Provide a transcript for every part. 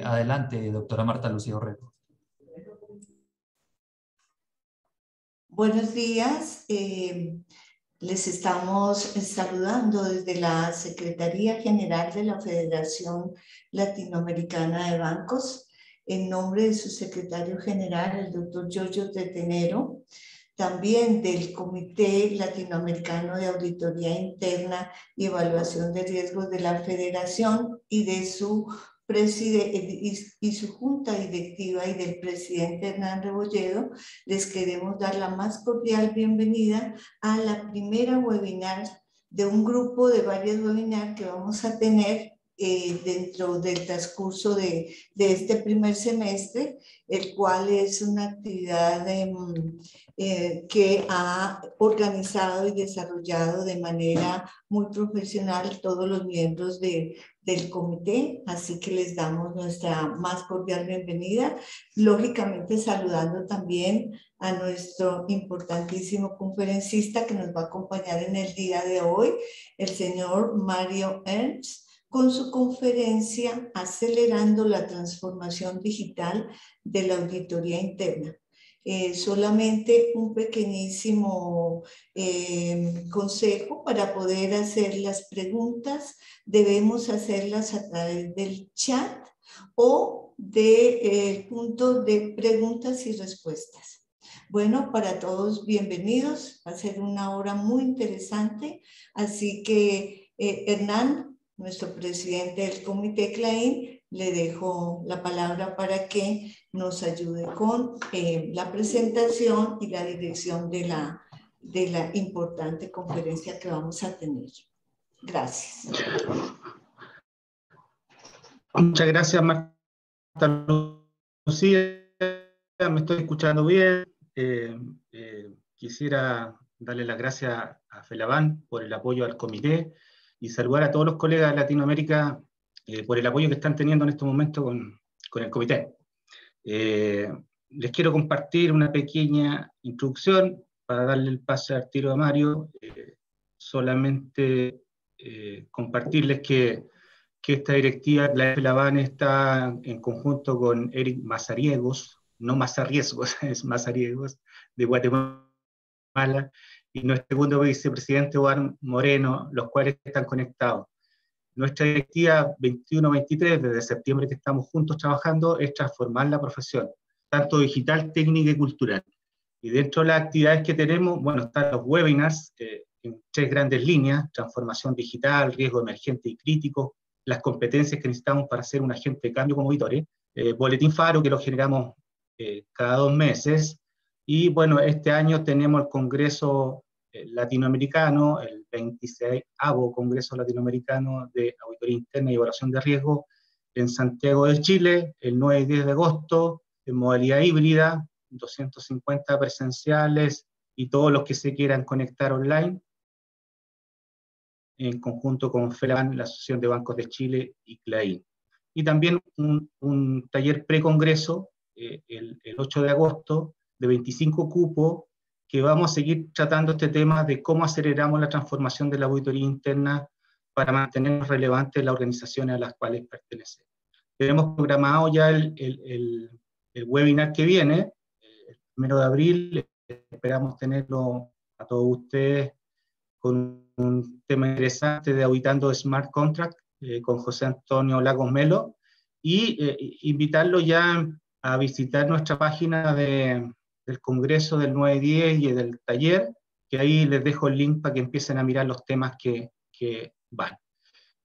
Adelante, doctora Marta Lucía Orrego. Buenos días. Les estamos saludando desde la Secretaría General de la Federación Latinoamericana de Bancos, en nombre de su secretario general, el doctor Giorgio Tetenero, también del Comité Latinoamericano de Auditoría Interna y Evaluación de Riesgos de la Federación y de su y su junta directiva y del presidente Hernán Rebolledo. Les queremos dar la más cordial bienvenida a la primera webinar de un grupo de varios webinars que vamos a tener dentro del transcurso de este primer semestre, el cual es una actividad que ha organizado y desarrollado de manera muy profesional todos los miembros del comité, así que les damos nuestra más cordial bienvenida, lógicamente saludando también a nuestro importantísimo conferencista que nos va a acompañar en el día de hoy, el señor Mario Ernst, con su conferencia Acelerando la transformación digital de la auditoría interna. Solamente un pequeñísimo consejo para poder hacer las preguntas. Debemos hacerlas a través del chat o del punto de preguntas y respuestas. Bueno, para todos bienvenidos. Va a ser una hora muy interesante. Así que Hernán, nuestro presidente del Comité CLAIN, le dejo la palabra para que nos ayude con la presentación y la dirección de la importante conferencia que vamos a tener. Gracias. Muchas gracias, Marta Lucía. Me estoy escuchando bien. Quisiera darle las gracias a FELABAN por el apoyo al comité y saludar a todos los colegas de Latinoamérica por el apoyo que están teniendo en este momento con el comité. Les quiero compartir una pequeña introducción para darle el pase al tiro a Mario. Solamente compartirles que esta directiva, la FELABAN, está en conjunto con Eric Mazariegos, no Mazariegos, es Mazariegos, de Guatemala, y nuestro segundo vicepresidente, Juan Moreno, los cuales están conectados. Nuestra directiva 21-23, desde septiembre que estamos juntos trabajando, es transformar la profesión, tanto digital, técnica y cultural. Y dentro de las actividades que tenemos, bueno, están los webinars en 3 grandes líneas: transformación digital, riesgo emergente y crítico, las competencias que necesitamos para ser un agente de cambio como auditores, Boletín Faro, que lo generamos cada 2 meses, y bueno, este año tenemos el Congreso Latinoamericano, el 26º Congreso Latinoamericano de Auditoría Interna y Evaluación de Riesgo en Santiago de Chile, el 9 y 10 de agosto, en modalidad híbrida, 250 presenciales y todos los que se quieran conectar online, en conjunto con FELABAN, la Asociación de Bancos de Chile y CLAIN. Y también un taller precongreso, el 8 de agosto, de 25 cupos, que vamos a seguir tratando este tema de cómo aceleramos la transformación de la auditoría interna para mantenernos relevantes en las organizaciones a las cuales pertenecemos. Tenemos programado ya el webinar que viene, el 1 de abril, esperamos tenerlo a todos ustedes con un tema interesante de auditando Smart Contract con José Antonio Lagos Melo, y invitarlo ya a visitar nuestra página del Congreso del 9-10 y del taller, que ahí les dejo el link para que empiecen a mirar los temas que van.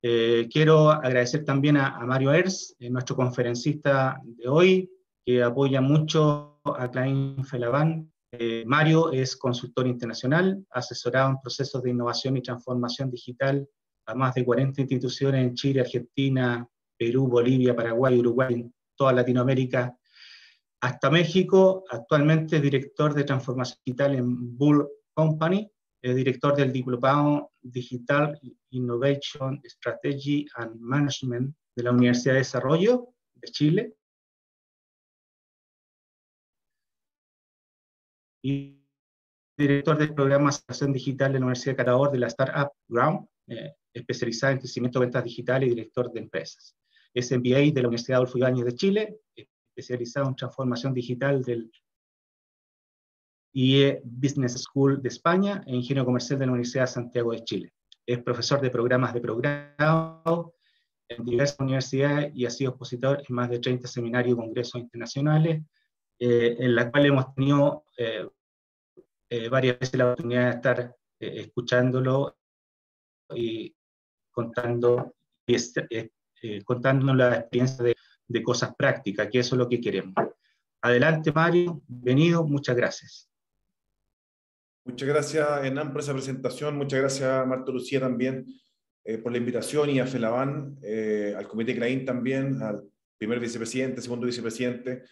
Quiero agradecer también a Mario Ernst, nuestro conferencista de hoy, que apoya mucho a CLAIN FELABAN. Mario es consultor internacional, asesorado en procesos de innovación y transformación digital a más de 40 instituciones en Chile, Argentina, Perú, Bolivia, Paraguay, Uruguay, en toda Latinoamérica, hasta México. Actualmente es director de transformación digital en Bull Company, es director del Diplomado Digital Innovation Strategy and Management de la Universidad de Desarrollo de Chile, y director del programa de Acción Digital de la Universidad de Catador de la Startup Ground, especializada en crecimiento de ventas digitales y director de empresas. es MBA de la Universidad Adolfo Ibáñez de Chile, especializado en transformación digital del IE Business School de España e ingeniero comercial de la Universidad de Santiago de Chile. Es profesor de programas de programa en diversas universidades y ha sido expositor en más de 30 seminarios y congresos internacionales, en la cual hemos tenido varias veces la oportunidad de estar escuchándolo y contándonos la experiencia de cosas prácticas, que eso es lo que queremos. Adelante, Mario, bienvenido, muchas gracias. Muchas gracias, Hernán, por esa presentación. Muchas gracias, Marta Lucía, también por la invitación, y a FELABAN, al Comité CLAIN también, al primer vicepresidente, segundo vicepresidente.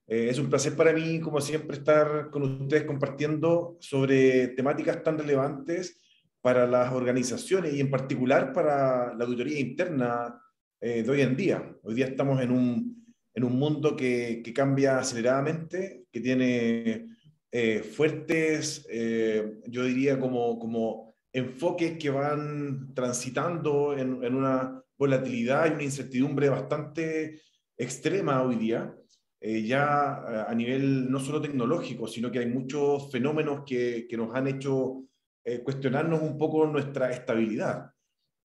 Es un placer para mí, como siempre, estar con ustedes compartiendo sobre temáticas tan relevantes para las organizaciones y en particular para la auditoría interna de hoy en día. Hoy día estamos en un mundo que cambia aceleradamente, que tiene fuertes, yo diría como enfoques que van transitando en una volatilidad y una incertidumbre bastante extrema hoy día, ya a nivel no solo tecnológico, sino que hay muchos fenómenos que nos han hecho cuestionarnos un poco nuestra estabilidad.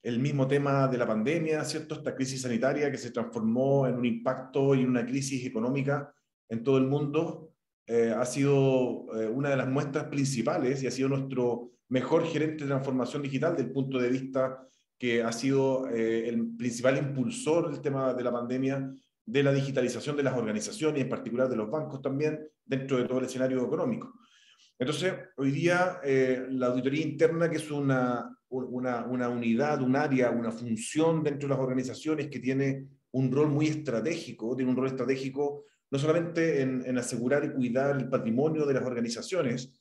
El mismo tema de la pandemia, ¿cierto? Esta crisis sanitaria que se transformó en un impacto y en una crisis económica en todo el mundo, ha sido una de las muestras principales y ha sido nuestro mejor gerente de transformación digital desde el punto de vista que ha sido el principal impulsor del tema de la pandemia, de la digitalización de las organizaciones, en particular de los bancos también, dentro de todo el escenario económico. Entonces, hoy día la auditoría interna, que es una unidad, un área, una función dentro de las organizaciones que tiene un rol muy estratégico, tiene un rol estratégico no solamente en asegurar y cuidar el patrimonio de las organizaciones,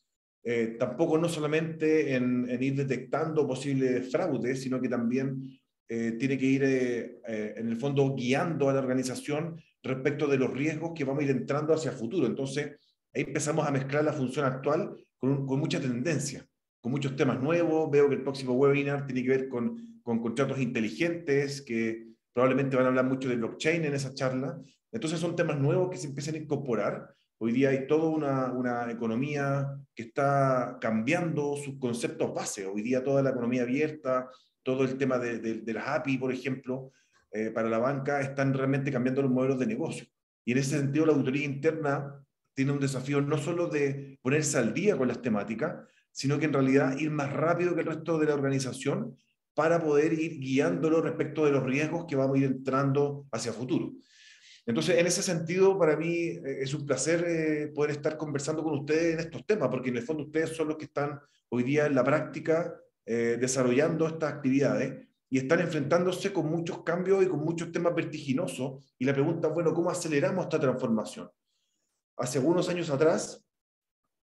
tampoco no solamente en ir detectando posibles fraudes, sino que también tiene que ir en el fondo guiando a la organización respecto de los riesgos que vamos a ir entrando hacia el futuro. Entonces, ahí empezamos a mezclar la función actual con mucha tendencia, con muchos temas nuevos. Veo que el próximo webinar tiene que ver con contratos inteligentes, que probablemente van a hablar mucho de blockchain en esa charla. Entonces son temas nuevos que se empiezan a incorporar. Hoy día hay toda una economía que está cambiando sus conceptos base. Hoy día toda la economía abierta, todo el tema de las API, por ejemplo, para la banca, están realmente cambiando los modelos de negocio. Y en ese sentido la auditoría interna tiene un desafío no solo de ponerse al día con las temáticas, sino que en realidad ir más rápido que el resto de la organización para poder ir guiándolo respecto de los riesgos que vamos a ir entrando hacia el futuro. Entonces, en ese sentido, para mí es un placer poder estar conversando con ustedes en estos temas, porque en el fondo ustedes son los que están hoy día en la práctica desarrollando estas actividades y están enfrentándose con muchos cambios y con muchos temas vertiginosos. Y la pregunta es, bueno, ¿cómo aceleramos esta transformación? Hace algunos años atrás,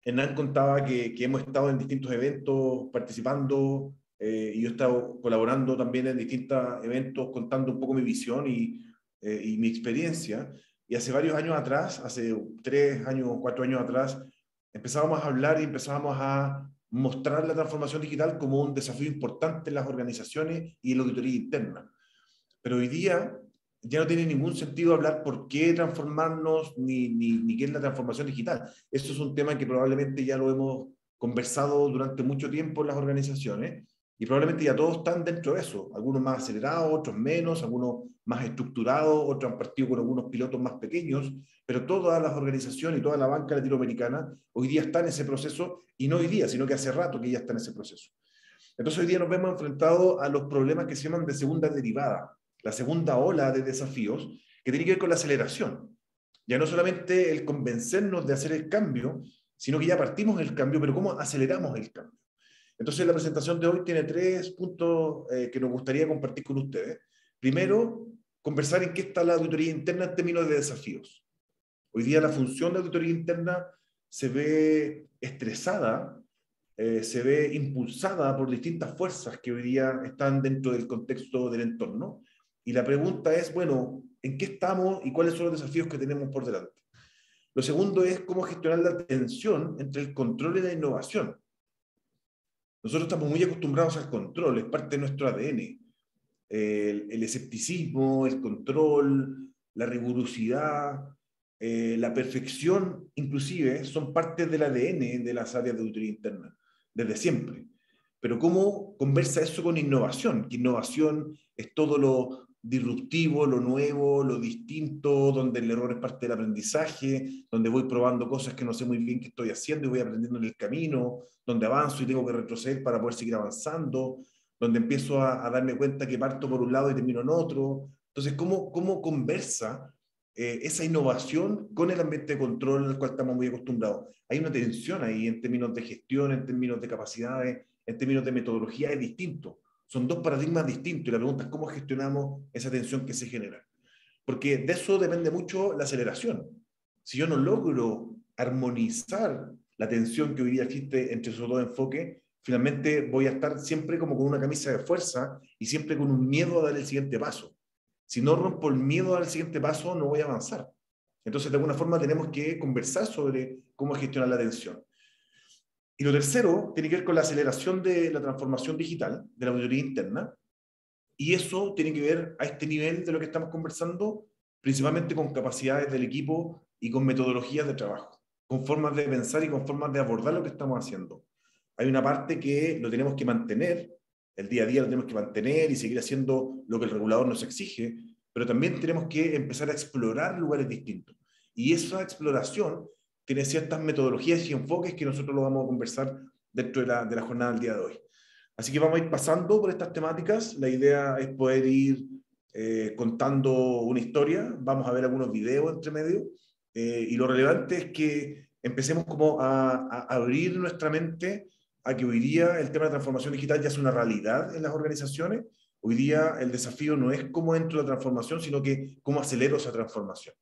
Hernán contaba que hemos estado en distintos eventos participando, y yo he estado colaborando también en distintos eventos contando un poco mi visión y mi experiencia. Y hace varios años atrás, hace 3 años, 4 años atrás, empezábamos a hablar y empezábamos a mostrar la transformación digital como un desafío importante en las organizaciones y en la auditoría interna. Pero hoy día ya no tiene ningún sentido hablar por qué transformarnos ni qué es la transformación digital. Eso es un tema que probablemente ya lo hemos conversado durante mucho tiempo en las organizaciones y probablemente ya todos están dentro de eso. Algunos más acelerados, otros menos, algunos más estructurados, otros han partido con algunos pilotos más pequeños, pero todas las organizaciones y toda la banca latinoamericana hoy día está en ese proceso, y no hoy día, sino que hace rato que ya está en ese proceso. Entonces hoy día nos vemos enfrentados a los problemas que se llaman de segunda derivada, la segunda ola de desafíos, que tiene que ver con la aceleración. Ya no solamente el convencernos de hacer el cambio, sino que ya partimos el cambio, pero ¿cómo aceleramos el cambio? Entonces la presentación de hoy tiene 3 puntos que nos gustaría compartir con ustedes. Primero, conversar en qué está la auditoría interna en términos de desafíos. Hoy día la función de auditoría interna se ve estresada, se ve impulsada por distintas fuerzas que hoy día están dentro del contexto del entorno. Y la pregunta es, bueno, ¿en qué estamos y cuáles son los desafíos que tenemos por delante? Lo segundo es cómo gestionar la tensión entre el control y la innovación. Nosotros estamos muy acostumbrados al control, es parte de nuestro ADN. el escepticismo, el control, la rigurosidad, la perfección, inclusive, son parte del ADN de las áreas de auditoría interna, desde siempre. Pero ¿cómo conversa eso con innovación? Que innovación es todo lo disruptivo, lo nuevo, lo distinto, donde el error es parte del aprendizaje, donde voy probando cosas que no sé muy bien qué estoy haciendo y voy aprendiendo en el camino, donde avanzo y tengo que retroceder para poder seguir avanzando, donde empiezo a darme cuenta que parto por un lado y termino en otro. Entonces, ¿cómo conversa esa innovación con el ambiente de control al cual estamos muy acostumbrados? Hay una tensión ahí en términos de gestión, en términos de capacidades, en términos de metodología, es distinto. Son dos paradigmas distintos y la pregunta es cómo gestionamos esa tensión que se genera. Porque de eso depende mucho la aceleración. Si yo no logro armonizar la tensión que hoy día existe entre esos dos enfoques, finalmente voy a estar siempre como con una camisa de fuerza y siempre con un miedo a dar el siguiente paso. Si no rompo el miedo a dar el siguiente paso, no voy a avanzar. Entonces, de alguna forma, tenemos que conversar sobre cómo gestionar la tensión. Y lo tercero tiene que ver con la aceleración de la transformación digital, de la auditoría interna, y eso tiene que ver a este nivel de lo que estamos conversando, principalmente con capacidades del equipo y con metodologías de trabajo, con formas de pensar y con formas de abordar lo que estamos haciendo. Hay una parte que lo tenemos que mantener, el día a día lo tenemos que mantener y seguir haciendo lo que el regulador nos exige, pero también tenemos que empezar a explorar lugares distintos. Y esa exploración tiene ciertas metodologías y enfoques que nosotros lo vamos a conversar dentro de la jornada del día de hoy. Así que vamos a ir pasando por estas temáticas. La idea es poder ir contando una historia. Vamos a ver algunos videos entre medio. Y lo relevante es que empecemos como a abrir nuestra mente a que hoy día el tema de transformación digital ya es una realidad en las organizaciones. Hoy día el desafío no es cómo entro a la transformación, sino que cómo acelero esa transformación.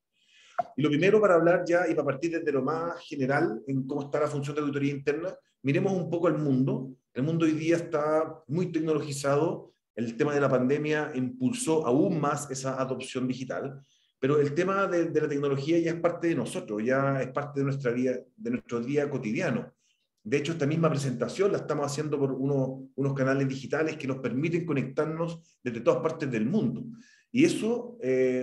Y lo primero, para hablar ya y para partir desde lo más general en cómo está la función de auditoría interna, miremos un poco al mundo. El mundo hoy día está muy tecnologizado. El tema de la pandemia impulsó aún más esa adopción digital, pero el tema de la tecnología ya es parte de nosotros, ya es parte de nuestra vida, de nuestro día cotidiano. De hecho, esta misma presentación la estamos haciendo por unos canales digitales que nos permiten conectarnos desde todas partes del mundo. Y eso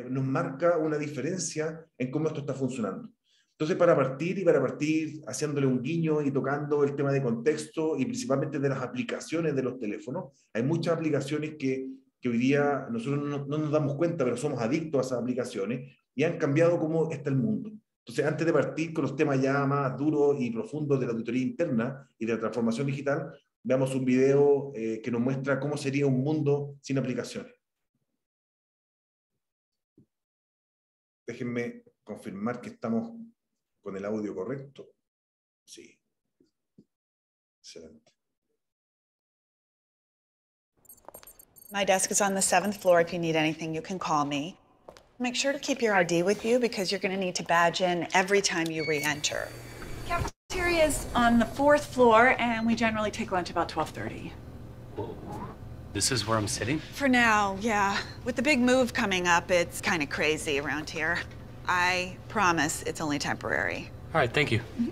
nos marca una diferencia en cómo esto está funcionando. Entonces, para partir haciéndole un guiño y tocando el tema de contexto y principalmente de las aplicaciones de los teléfonos, hay muchas aplicaciones que hoy día nosotros no nos damos cuenta, pero somos adictos a esas aplicaciones y han cambiado cómo está el mundo. Entonces, antes de partir con los temas ya más duros y profundos de la auditoría interna y de la transformación digital, veamos un video que nos muestra cómo sería un mundo sin aplicaciones. Déjenme confirmar que estamos con el audio correcto. Sí. Excelente. My desk is on the 7th floor. If you need anything, you can call me. Make sure to keep your ID with you because you're going to need to badge in every time you re-enter. Cafeteria is on the 4th floor, and we generally take lunch about 12:30. Whoa. This is where I'm sitting? For now, yeah. With the big move coming up, it's kind of crazy around here. I promise it's only temporary. All right, thank you. Mm-hmm.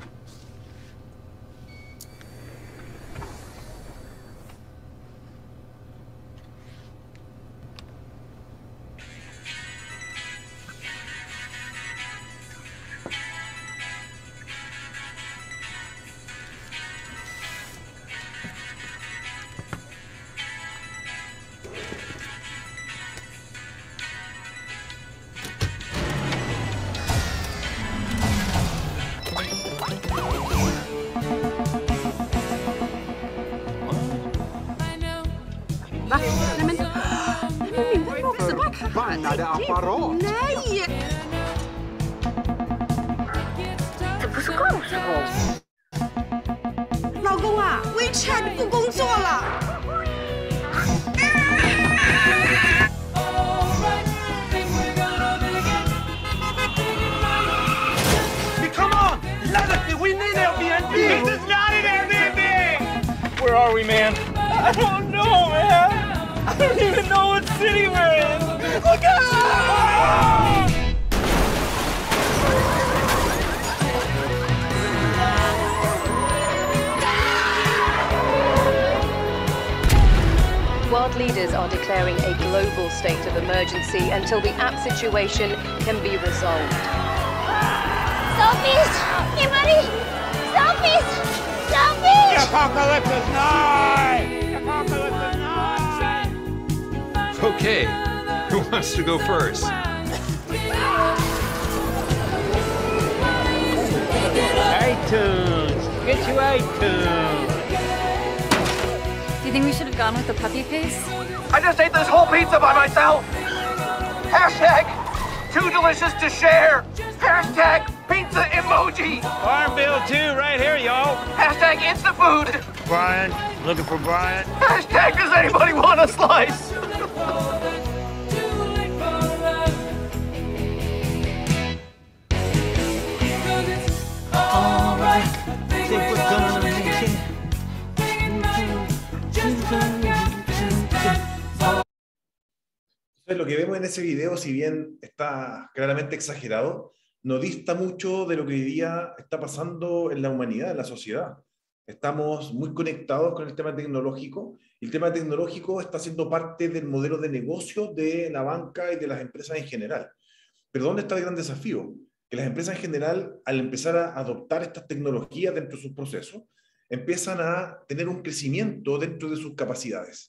Förbannade apparat! Nej!这不是告诉我，老公啊，WeChat 不工作了。Come on! Legacy, we need Airbnb! This is not an Airbnb! Where are we, man? I don't know, man! I don't even know what city we're in! Look out! Well, World leaders are declaring a global state of emergency until the app situation can be resolved. Selfies! Get ready! Selfies! Selfies! The apocalypse is nigh! The apocalypse is nigh! Okay, who wants to go first? iTunes! Get you iTunes! Do you think we should have gone with the puppy face? I just ate this whole pizza by myself! Hashtag too delicious to share! Hashtag pizza emoji! Farm Bill 2 right here, y'all! Hashtag InstaFood! Brian, looking for Brian? Hashtag does anybody want a slice? Lo que vemos en ese video, si bien está claramente exagerado, no dista mucho de lo que hoy día está pasando en la humanidad, en la sociedad. Estamos muy conectados con el tema tecnológico, y el tema tecnológico está siendo parte del modelo de negocio de la banca y de las empresas en general. Pero ¿dónde está el gran desafío? Que las empresas en general, al empezar a adoptar estas tecnologías dentro de sus procesos, empiezan a tener un crecimiento dentro de sus capacidades.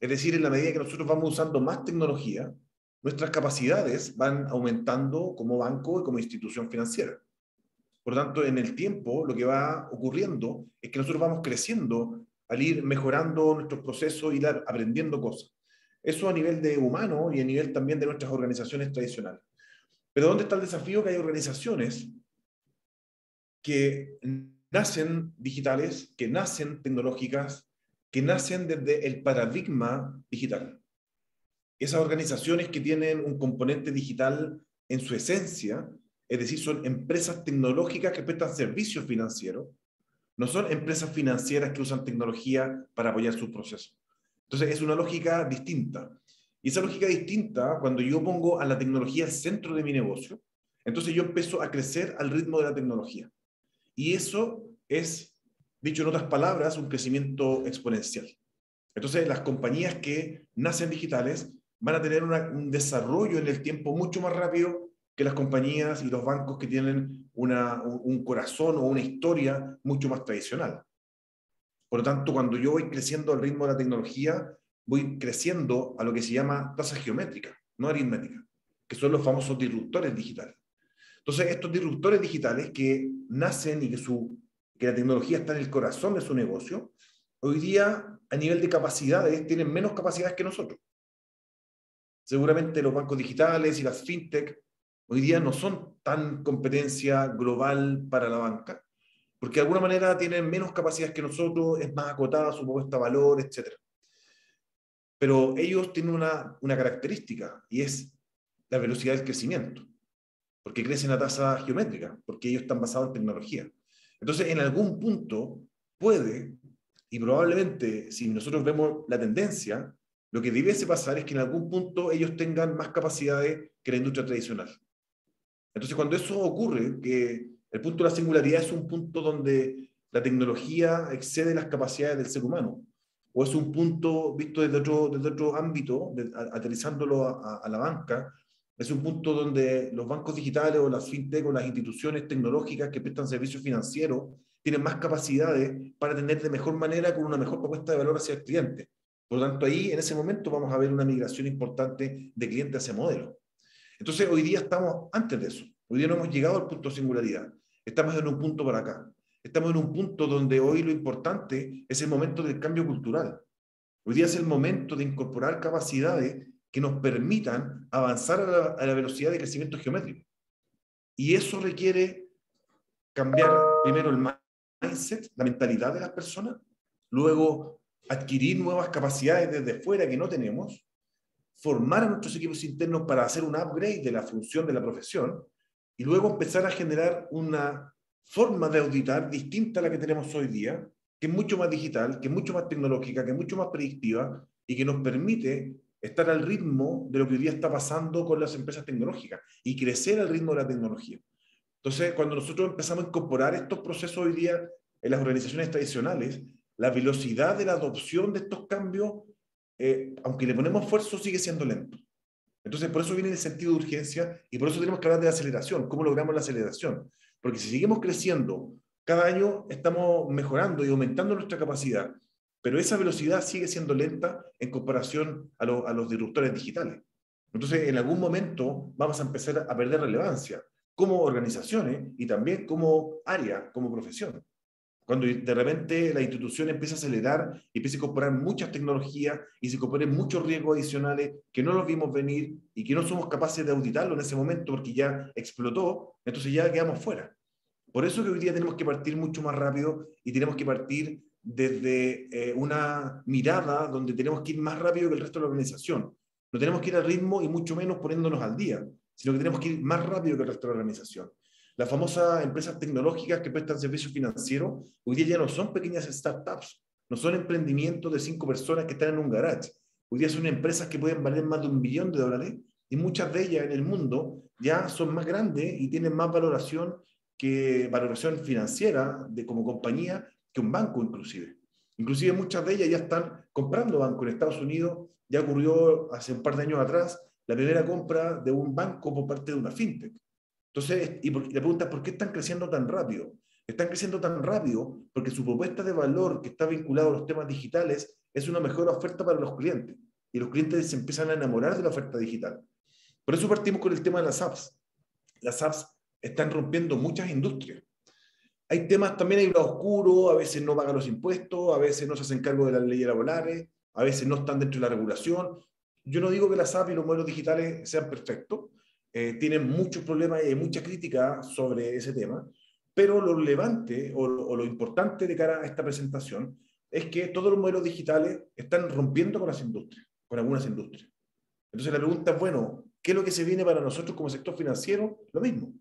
Es decir, en la medida que nosotros vamos usando más tecnología, nuestras capacidades van aumentando como banco y como institución financiera. Por lo tanto, en el tiempo, lo que va ocurriendo es que nosotros vamos creciendo al ir mejorando nuestros procesos y ir aprendiendo cosas. Eso a nivel de humano y a nivel también de nuestras organizaciones tradicionales. Pero ¿dónde está el desafío? Que hay organizaciones que nacen digitales, que nacen tecnológicas, que nacen desde el paradigma digital. Esas organizaciones que tienen un componente digital en su esencia, es decir, son empresas tecnológicas que prestan servicios financieros, no son empresas financieras que usan tecnología para apoyar sus procesos. Entonces es una lógica distinta. Y esa lógica distinta, cuando yo pongo a la tecnología al centro de mi negocio, entonces yo empiezo a crecer al ritmo de la tecnología. Y eso es, dicho en otras palabras, un crecimiento exponencial. Entonces, las compañías que nacen digitales van a tener un desarrollo en el tiempo mucho más rápido que las compañías y los bancos que tienen un corazón o una historia mucho más tradicional. Por lo tanto, cuando yo voy creciendo al ritmo de la tecnología, voy creciendo a lo que se llama tasa geométrica, no aritmética, que son los famosos disruptores digitales. Entonces, estos disruptores digitales que nacen y que la tecnología está en el corazón de su negocio, hoy día, a nivel de capacidades, tienen menos capacidades que nosotros. Seguramente los bancos digitales y las fintech hoy día no son tan competencia global para la banca, porque de alguna manera tienen menos capacidades que nosotros, es más acotada su propuesta de valor, etc. Pero ellos tienen una característica, y es la velocidad del crecimiento, porque crecen a tasa geométrica, porque ellos están basados en tecnología. Entonces, en algún punto puede, y probablemente, si nosotros vemos la tendencia, lo que debiese pasar es que en algún punto ellos tengan más capacidades que la industria tradicional. Entonces, cuando eso ocurre, que el punto de la singularidad es un punto donde la tecnología excede las capacidades del ser humano, o es un punto visto desde otro ámbito, aterrizándolo a la banca, es un punto donde los bancos digitales o las fintech o las instituciones tecnológicas que prestan servicios financieros tienen más capacidades para atender de mejor manera con una mejor propuesta de valor hacia el cliente. Por lo tanto, ahí en ese momento vamos a ver una migración importante de cliente a ese modelo. Entonces, hoy día estamos antes de eso. Hoy día no hemos llegado al punto de singularidad. Estamos en un punto para acá. Estamos en un punto donde hoy lo importante es el momento del cambio cultural. Hoy día es el momento de incorporar capacidades que nos permitan avanzar a la velocidad de crecimiento geométrico. Y eso requiere cambiar primero el mindset, la mentalidad de las personas, luego adquirir nuevas capacidades desde fuera que no tenemos, formar a nuestros equipos internos para hacer un upgrade de la función de la profesión, y luego empezar a generar una forma de auditar distinta a la que tenemos hoy día, que es mucho más digital, que es mucho más tecnológica, que es mucho más predictiva, y que nos permite estar al ritmo de lo que hoy día está pasando con las empresas tecnológicas y crecer al ritmo de la tecnología. Entonces, cuando nosotros empezamos a incorporar estos procesos hoy día en las organizaciones tradicionales, la velocidad de la adopción de estos cambios aunque le ponemos esfuerzo, sigue siendo lento. Entonces, por eso viene el sentido de urgencia y por eso tenemos que hablar de la aceleración. ¿Cómo logramos la aceleración? Porque si seguimos creciendo, cada año estamos mejorando y aumentando nuestra capacidad, pero esa velocidad sigue siendo lenta en comparación a los disruptores digitales. Entonces, en algún momento vamos a empezar a perder relevancia como organizaciones y también como área, como profesión. Cuando de repente la institución empieza a acelerar y empieza a incorporar muchas tecnologías y se incorporan muchos riesgos adicionales que no los vimos venir y que no somos capaces de auditarlo en ese momento porque ya explotó, entonces ya quedamos fuera. Por eso que hoy día tenemos que partir mucho más rápido y tenemos que partir desde una mirada donde tenemos que ir más rápido que el resto de la organización. No tenemos que ir al ritmo y mucho menos poniéndonos al día, sino que tenemos que ir más rápido que el resto de la organización. Las famosas empresas tecnológicas que prestan servicios financieros, hoy día ya no son pequeñas startups, no son emprendimientos de 5 personas que están en un garage. Hoy día son empresas que pueden valer más de $1 billón y muchas de ellas en el mundo ya son más grandes y tienen más valoración financiera como compañía que un banco inclusive. Inclusive muchas de ellas ya están comprando bancos en Estados Unidos. Ya ocurrió hace un par de años atrás la primera compra de un banco por parte de una fintech. Entonces, la pregunta es, ¿por qué están creciendo tan rápido? Están creciendo tan rápido porque su propuesta de valor que está vinculada a los temas digitales es una mejor oferta para los clientes. Y los clientes se empiezan a enamorar de la oferta digital. Por eso partimos con el tema de las apps. Las apps están rompiendo muchas industrias. Hay temas también, hay un lado oscuro, a veces no pagan los impuestos, a veces no se hacen cargo de las leyes laborales, a veces no están dentro de la regulación. Yo no digo que las apps y los modelos digitales sean perfectos, tienen muchos problemas y hay mucha crítica sobre ese tema, pero lo relevante o lo importante de cara a esta presentación es que todos los modelos digitales están rompiendo con las industrias, con algunas industrias. Entonces la pregunta es, bueno, ¿qué es lo que se viene para nosotros como sector financiero? Lo mismo.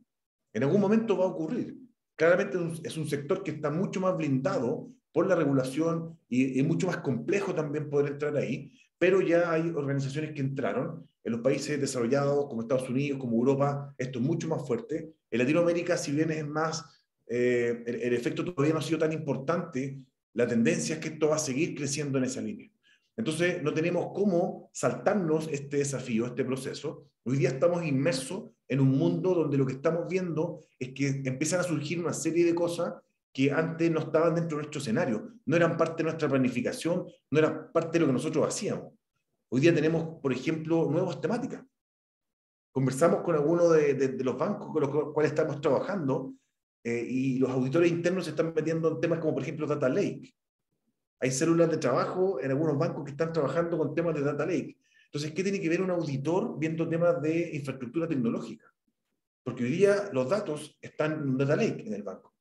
En algún momento va a ocurrir. Claramente es un sector que está mucho más blindado por la regulación y es mucho más complejo también poder entrar ahí, pero ya hay organizaciones que entraron. En los países desarrollados como Estados Unidos, como Europa, esto es mucho más fuerte. En Latinoamérica, si bien es más, el efecto todavía no ha sido tan importante, la tendencia es que esto va a seguir creciendo en esa línea. Entonces, no tenemos cómo saltarnos este desafío, este proceso. Hoy día estamos inmersos en un mundo donde lo que estamos viendo es que empiezan a surgir una serie de cosas que antes no estaban dentro de nuestro escenario, no eran parte de nuestra planificación, no eran parte de lo que nosotros hacíamos. Hoy día tenemos, por ejemplo, nuevas temáticas. Conversamos con algunos de los bancos con los cuales estamos trabajando y los auditores internos se están metiendo en temas como, por ejemplo, Data Lake. Hay células de trabajo en algunos bancos que están trabajando con temas de Data Lake. Entonces, ¿qué tiene que ver un auditor viendo temas de infraestructura tecnológica? Porque hoy día los datos están en un Data Lake en el banco.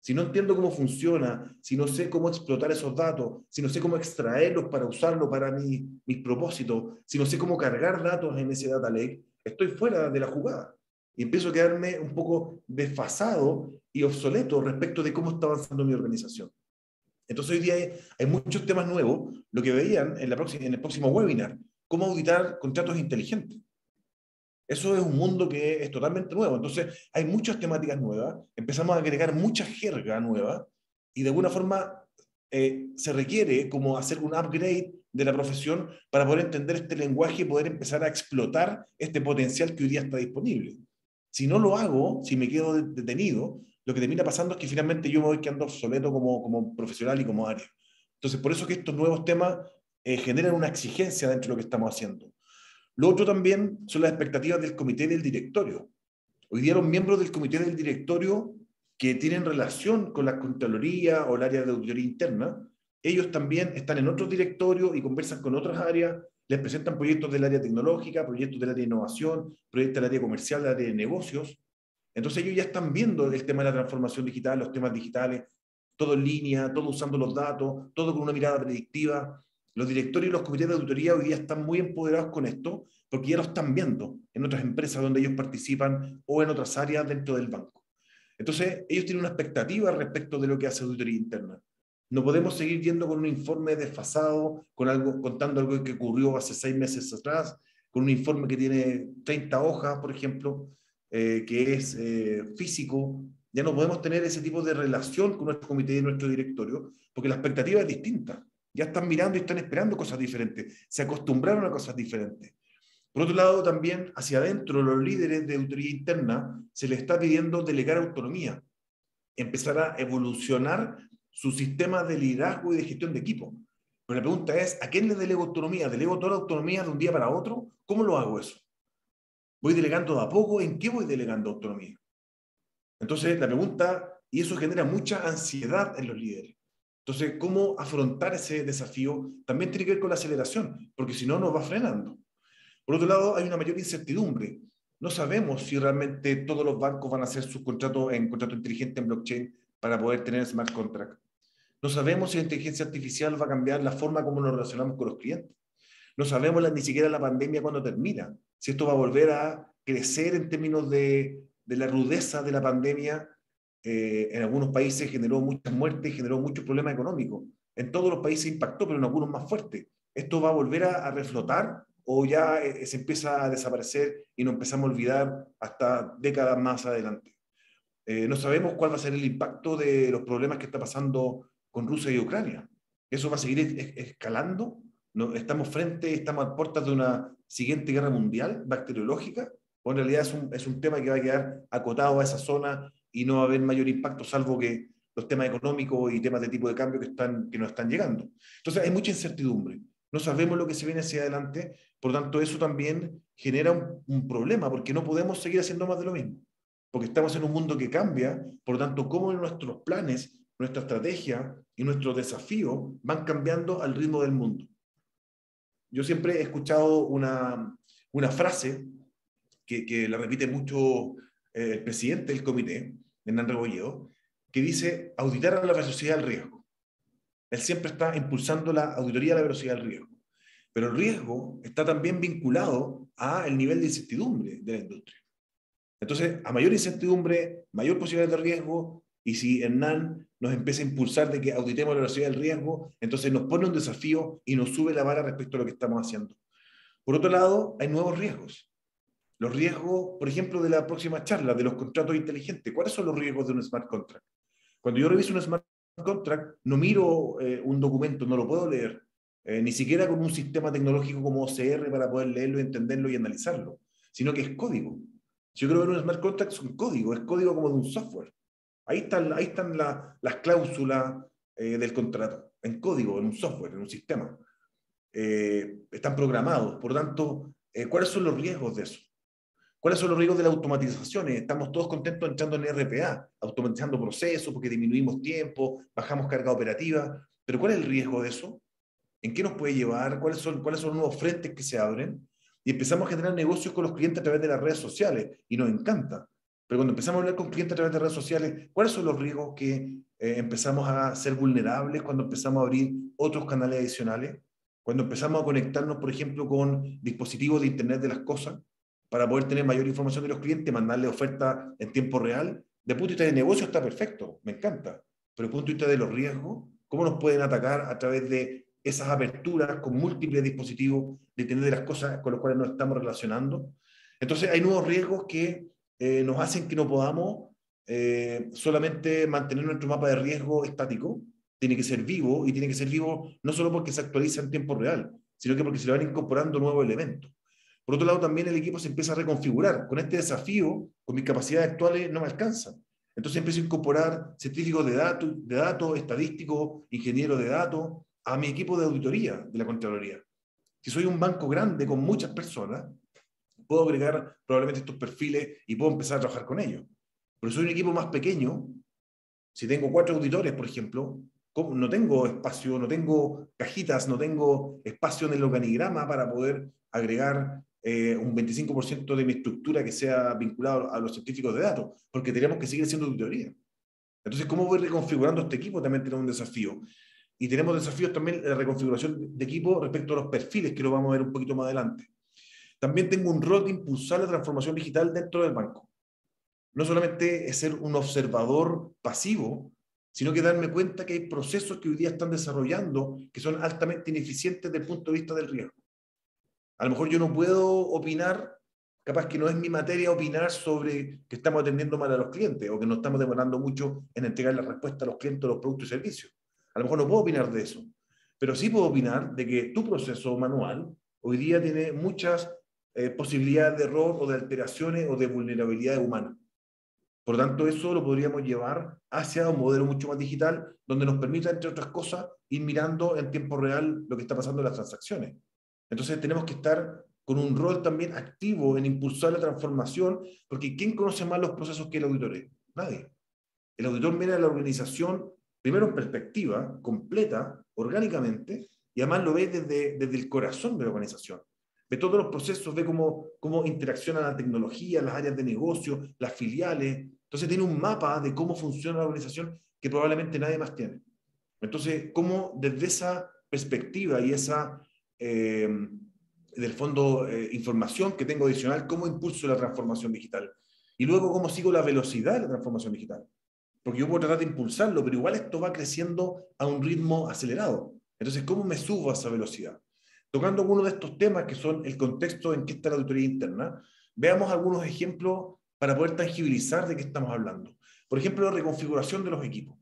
Si no entiendo cómo funciona, si no sé cómo explotar esos datos, si no sé cómo extraerlos para usarlos para mis propósitos, si no sé cómo cargar datos en ese Data Lake, estoy fuera de la jugada. Y empiezo a quedarme un poco desfasado y obsoleto respecto de cómo está avanzando mi organización. Entonces hoy día hay muchos temas nuevos, lo que veían en el próximo webinar, cómo auditar contratos inteligentes. Eso es un mundo que es totalmente nuevo. Entonces hay muchas temáticas nuevas, empezamos a agregar mucha jerga nueva y de alguna forma se requiere como hacer un upgrade de la profesión para poder entender este lenguaje y poder empezar a explotar este potencial que hoy día está disponible. Si no lo hago, si me quedo detenido, lo que termina pasando es que finalmente yo me voy quedando obsoleto como profesional y como área. Entonces, por eso que estos nuevos temas generan una exigencia dentro de lo que estamos haciendo. Lo otro también son las expectativas del comité del directorio. Hoy día los miembros del comité del directorio que tienen relación con la Contraloría o el área de auditoría interna, ellos también están en otros directorios y conversan con otras áreas, les presentan proyectos del área tecnológica, proyectos del área de innovación, proyectos del área comercial, del área de negocios. Entonces ellos ya están viendo el tema de la transformación digital, los temas digitales, todo en línea, todo usando los datos, todo con una mirada predictiva. Los directorios y los comités de auditoría hoy día están muy empoderados con esto porque ya lo están viendo en otras empresas donde ellos participan o en otras áreas dentro del banco. Entonces ellos tienen una expectativa respecto de lo que hace auditoría interna. No podemos seguir yendo con un informe desfasado, contando algo que ocurrió hace 6 meses atrás, con un informe que tiene 30 hojas, por ejemplo, que es físico. Ya no podemos tener ese tipo de relación con nuestro comité y nuestro directorio, porque la expectativa es distinta. ya están mirando y están esperando cosas diferentes, se acostumbraron a cosas diferentes. Por otro lado, también hacia adentro, los líderes de auditoría interna se les está pidiendo delegar autonomía, empezar a evolucionar su sistema de liderazgo y de gestión de equipo. Pero la pregunta es, ¿a quién le delego autonomía? ¿Delego toda la autonomía de un día para otro? ¿Cómo lo hago eso? ¿Voy delegando de a poco? ¿En qué voy delegando autonomía? Entonces, la pregunta, y eso genera mucha ansiedad en los líderes. Entonces, ¿cómo afrontar ese desafío? También tiene que ver con la aceleración, porque si no, nos va frenando. Por otro lado, hay una mayor incertidumbre. No sabemos si realmente todos los bancos van a hacer sus contratos en contrato inteligente en blockchain para poder tener smart contract. No sabemos si la inteligencia artificial va a cambiar la forma como nos relacionamos con los clientes. No sabemos ni siquiera la pandemia cuándo termina. Si esto va a volver a crecer en términos de la rudeza de la pandemia. En algunos países generó muchas muertes, generó muchos problemas económicos. En todos los países impactó, pero en algunos más fuerte. ¿Esto va a volver a reflotar o ya se empieza a desaparecer y nos empezamos a olvidar hasta décadas más adelante? No sabemos cuál va a ser el impacto de los problemas que está pasando con Rusia y Ucrania. ¿Eso va a seguir escalando? ¿Estamos a puertas de una siguiente guerra mundial bacteriológica? ¿O en realidad es un tema que va a quedar acotado a esa zona y no va a haber mayor impacto, salvo que los temas económicos y temas de tipo de cambio que nos están llegando? Entonces hay mucha incertidumbre. No sabemos lo que se viene hacia adelante, por lo tanto eso también genera un problema, porque no podemos seguir haciendo más de lo mismo, porque estamos en un mundo que cambia, por lo tanto, cómo nuestros planes, nuestra estrategia y nuestros desafíos van cambiando al ritmo del mundo. Yo siempre he escuchado una frase que la repite mucho el presidente del comité, Hernán Rebolledo, que dice auditar a la velocidad del riesgo. Él siempre está impulsando la auditoría a la velocidad del riesgo. Pero el riesgo está también vinculado al nivel de incertidumbre de la industria. Entonces, a mayor incertidumbre, mayor posibilidad de riesgo, y si Hernán nos empieza a impulsar de que auditemos la velocidad del riesgo, entonces nos pone un desafío y nos sube la vara respecto a lo que estamos haciendo. Por otro lado, hay nuevos riesgos. Los riesgos, por ejemplo, de la próxima charla, de los contratos inteligentes. ¿Cuáles son los riesgos de un smart contract? Cuando yo reviso un smart contract, no miro un documento, no lo puedo leer, ni siquiera con un sistema tecnológico como OCR para poder leerlo, entenderlo y analizarlo, sino que es código. Si yo quiero ver un smart contract, es código como de un software. Ahí están las cláusulas del contrato, en código, en un software, en un sistema. Están programados. Por lo tanto, ¿cuáles son los riesgos de eso? ¿Cuáles son los riesgos de las automatizaciones? Estamos todos contentos entrando en RPA, automatizando procesos porque disminuimos tiempo, bajamos carga operativa, pero ¿cuál es el riesgo de eso? ¿En qué nos puede llevar? ¿Cuáles son los nuevos frentes que se abren? Y empezamos a generar negocios con los clientes a través de las redes sociales, y nos encanta. Pero cuando empezamos a hablar con clientes a través de redes sociales, ¿cuáles son los riesgos que empezamos a ser vulnerables cuando empezamos a abrir otros canales adicionales? Cuando empezamos a conectarnos, por ejemplo, con dispositivos de Internet de las cosas, para poder tener mayor información de los clientes, mandarle ofertas en tiempo real. De punto de vista de negocio está perfecto, me encanta. Pero desde el punto de vista de los riesgos, ¿cómo nos pueden atacar a través de esas aperturas con múltiples dispositivos de Internet de las cosas con los cuales nos estamos relacionando? Entonces hay nuevos riesgos que nos hacen que no podamos solamente mantener nuestro mapa de riesgo estático. Tiene que ser vivo, y tiene que ser vivo no solo porque se actualiza en tiempo real, sino que porque se le van incorporando nuevos elementos. Por otro lado, también el equipo se empieza a reconfigurar. Con este desafío, con mis capacidades actuales, no me alcanzan. Entonces empiezo a incorporar científicos de datos, estadísticos, ingenieros de datos, a mi equipo de auditoría de la Contraloría. Si soy un banco grande con muchas personas, puedo agregar probablemente estos perfiles y puedo empezar a trabajar con ellos. Pero si soy un equipo más pequeño, si tengo 4 auditores, por ejemplo, no tengo espacio, no tengo cajitas, no tengo espacio en el organigrama para poder agregar un 25% de mi estructura que sea vinculado a los científicos de datos, porque tenemos que seguir haciendo auditoría. Entonces, ¿cómo voy reconfigurando este equipo? También tenemos un desafío. Y tenemos desafíos también en la reconfiguración de equipo respecto a los perfiles, que lo vamos a ver un poquito más adelante. También tengo un rol de impulsar la transformación digital dentro del banco. No solamente es ser un observador pasivo, sino que darme cuenta que hay procesos que hoy día están desarrollando que son altamente ineficientes desde el punto de vista del riesgo. A lo mejor yo no puedo opinar, capaz que no es mi materia opinar sobre que estamos atendiendo mal a los clientes o que nos estamos demorando mucho en entregar la respuesta a los clientes de los productos y servicios. A lo mejor no puedo opinar de eso. pero sí puedo opinar de que tu proceso manual hoy día tiene muchas posibilidades de error o de alteraciones o de vulnerabilidades humanas. Por lo tanto, eso lo podríamos llevar hacia un modelo mucho más digital, donde nos permita, entre otras cosas, ir mirando en tiempo real lo que está pasando en las transacciones. Entonces tenemos que estar con un rol también activo en impulsar la transformación, porque ¿quién conoce más los procesos que el auditor? Nadie. El auditor mira la organización, primero en perspectiva, completa, orgánicamente, y además lo ve desde el corazón de la organización. Ve todos los procesos, ve cómo interacciona la tecnología, las áreas de negocio, las filiales. Entonces tiene un mapa de cómo funciona la organización que probablemente nadie más tiene. Entonces, cómo desde esa perspectiva y esa, del fondo, información que tengo adicional, cómo impulso la transformación digital. Y luego cómo sigo la velocidad de la transformación digital. Porque yo puedo tratar de impulsarlo, pero igual esto va creciendo a un ritmo acelerado. Entonces, ¿cómo me subo a esa velocidad? Tocando algunos de estos temas que son el contexto en que está la auditoría interna, veamos algunos ejemplos para poder tangibilizar de qué estamos hablando. Por ejemplo, la reconfiguración de los equipos.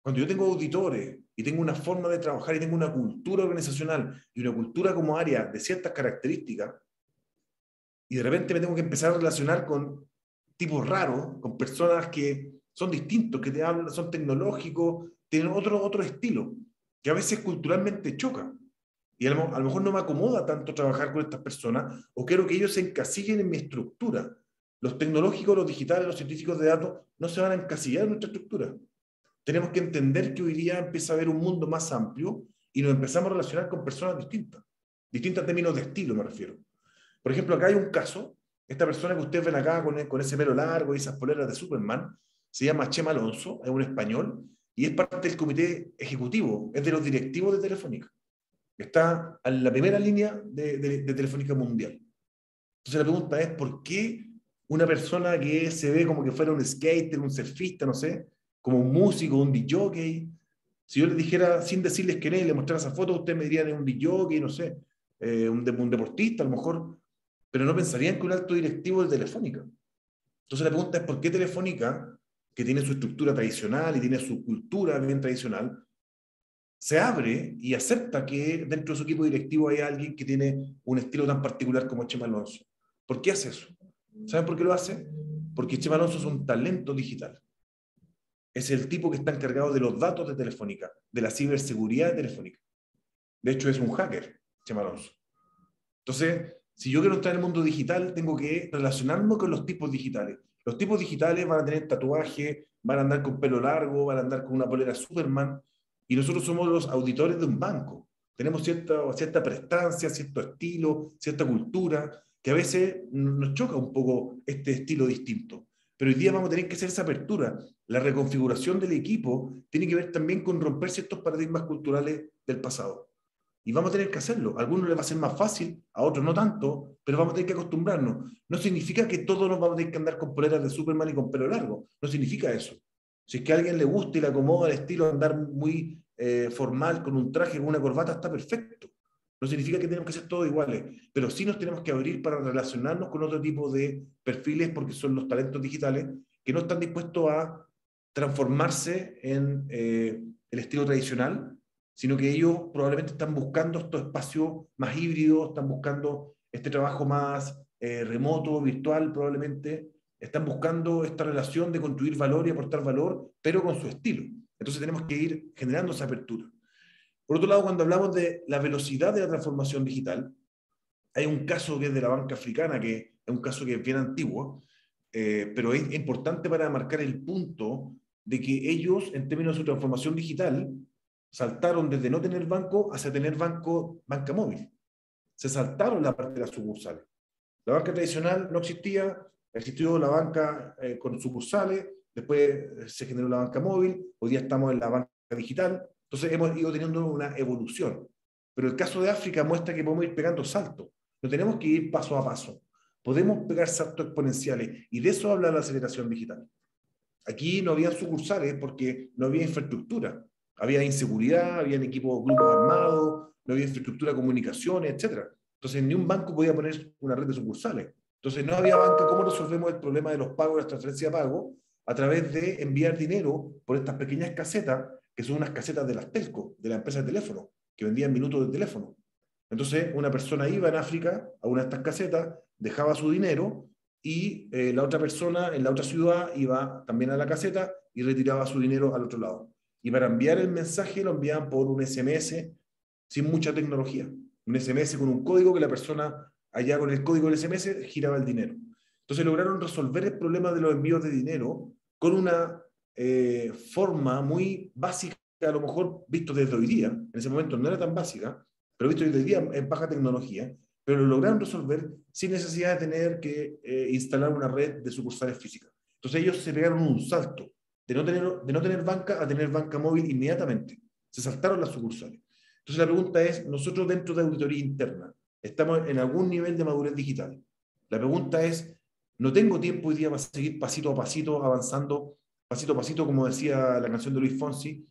Cuando yo tengo auditores y tengo una forma de trabajar y tengo una cultura organizacional y una cultura como área de ciertas características, y de repente me tengo que empezar a relacionar con tipos raros, con personas que son distintos, que te hablan, son tecnológicos, tienen otro estilo, que a veces culturalmente choca. Y a lo mejor no me acomoda tanto trabajar con estas personas, o quiero que ellos se encasillen en mi estructura. Los tecnológicos, los digitales, los científicos de datos no se van a encasillar en nuestra estructura. Tenemos que entender que hoy día empieza a haber un mundo más amplio y nos empezamos a relacionar con personas distintas en términos de estilo, me refiero. Por ejemplo, acá hay un caso, esta persona que ustedes ven acá con ese pelo largo y esas poleras de Superman, se llama Chema Alonso, es un español, y es parte del comité ejecutivo, es de los directivos de Telefónica. Está en la primera línea de Telefónica Mundial. Entonces la pregunta es, ¿por qué una persona que se ve como que fuera un skater, un surfista, no sé, como un músico, un DJ, si yo les dijera, sin decirles quién es, le mostrara esa foto, ustedes me dirían es un DJ, no sé, un deportista a lo mejor, pero no pensarían que un alto directivo de Telefónica. Entonces la pregunta es, ¿por qué Telefónica, que tiene su estructura tradicional y tiene su cultura bien tradicional, se abre y acepta que dentro de su equipo directivo hay alguien que tiene un estilo tan particular como Chema Alonso? ¿Por qué hace eso? ¿Saben por qué lo hace? Porque Chema Alonso es un talento digital. Es el tipo que está encargado de los datos de Telefónica, de la ciberseguridad de Telefónica. De hecho, es un hacker, Chema Alonso. Entonces, si yo quiero entrar en el mundo digital, tengo que relacionarme con los tipos digitales. Los tipos digitales van a tener tatuaje, van a andar con pelo largo, van a andar con una polera Superman, y nosotros somos los auditores de un banco. Tenemos cierta prestancia, cierto estilo, cierta cultura, que a veces nos choca un poco este estilo distinto. Pero hoy día vamos a tener que hacer esa apertura. La reconfiguración del equipo tiene que ver también con romper ciertos paradigmas culturales del pasado. Y vamos a tener que hacerlo. A algunos les va a ser más fácil, a otros no tanto, pero vamos a tener que acostumbrarnos. No significa que todos nos vamos a tener que andar con poleras de Superman y con pelo largo. No significa eso. Si es que a alguien le gusta y le acomoda el estilo de andar muy formal, con un traje, con una corbata, está perfecto. No significa que tenemos que ser todos iguales, pero sí nos tenemos que abrir para relacionarnos con otro tipo de perfiles, porque son los talentos digitales que no están dispuestos a transformarse en el estilo tradicional, sino que ellos probablemente están buscando estos espacios más híbridos, están buscando este trabajo más remoto, virtual, probablemente, están buscando esta relación de construir valor y aportar valor, pero con su estilo. Entonces tenemos que ir generando esa apertura. Por otro lado, cuando hablamos de la velocidad de la transformación digital, hay un caso que es de la banca africana, que es un caso que es bien antiguo, pero es importante para marcar el punto de que ellos, en términos de su transformación digital, saltaron desde no tener banco hacia tener banca móvil. Se saltaron la parte de las sucursales. La banca tradicional no existía, existió la banca con sucursales, después se generó la banca móvil, hoy día estamos en la banca digital, entonces hemos ido teniendo una evolución. Pero el caso de África muestra que podemos ir pegando saltos, no tenemos que ir paso a paso, podemos pegar saltos exponenciales, y de eso habla la aceleración digital. Aquí no había sucursales porque no había infraestructura, había inseguridad, había grupos armados, no había infraestructura de comunicaciones, etc. Entonces ni un banco podía poner una red de sucursales. Entonces no había banca. ¿Cómo resolvemos el problema de los pagos, las transferencias de pago? A través de enviar dinero por estas pequeñas casetas, que son unas casetas de las telco, de la empresa de teléfono. que vendían minutos de teléfono. Entonces, una persona iba en África a una de estas casetas, dejaba su dinero y la otra persona en la otra ciudad iba también a la caseta y retiraba su dinero al otro lado. Y para enviar el mensaje lo enviaban por un SMS sin mucha tecnología. Un SMS con un código que la persona allá con el código del SMS giraba el dinero. Entonces lograron resolver el problema de los envíos de dinero con una forma muy básica, a lo mejor visto desde hoy día. En ese momento no era tan básica, pero visto desde hoy día en baja tecnología, pero lo lograron resolver sin necesidad de tener que instalar una red de sucursales físicas. Entonces ellos se pegaron un salto de no tener banca a tener banca móvil inmediatamente. Se saltaron las sucursales. Entonces la pregunta es, nosotros dentro de auditoría interna, ¿estamos en algún nivel de madurez digital? La pregunta es, no tengo tiempo hoy día para seguir pasito a pasito, avanzando, pasito a pasito, como decía la canción de Luis Fonsi.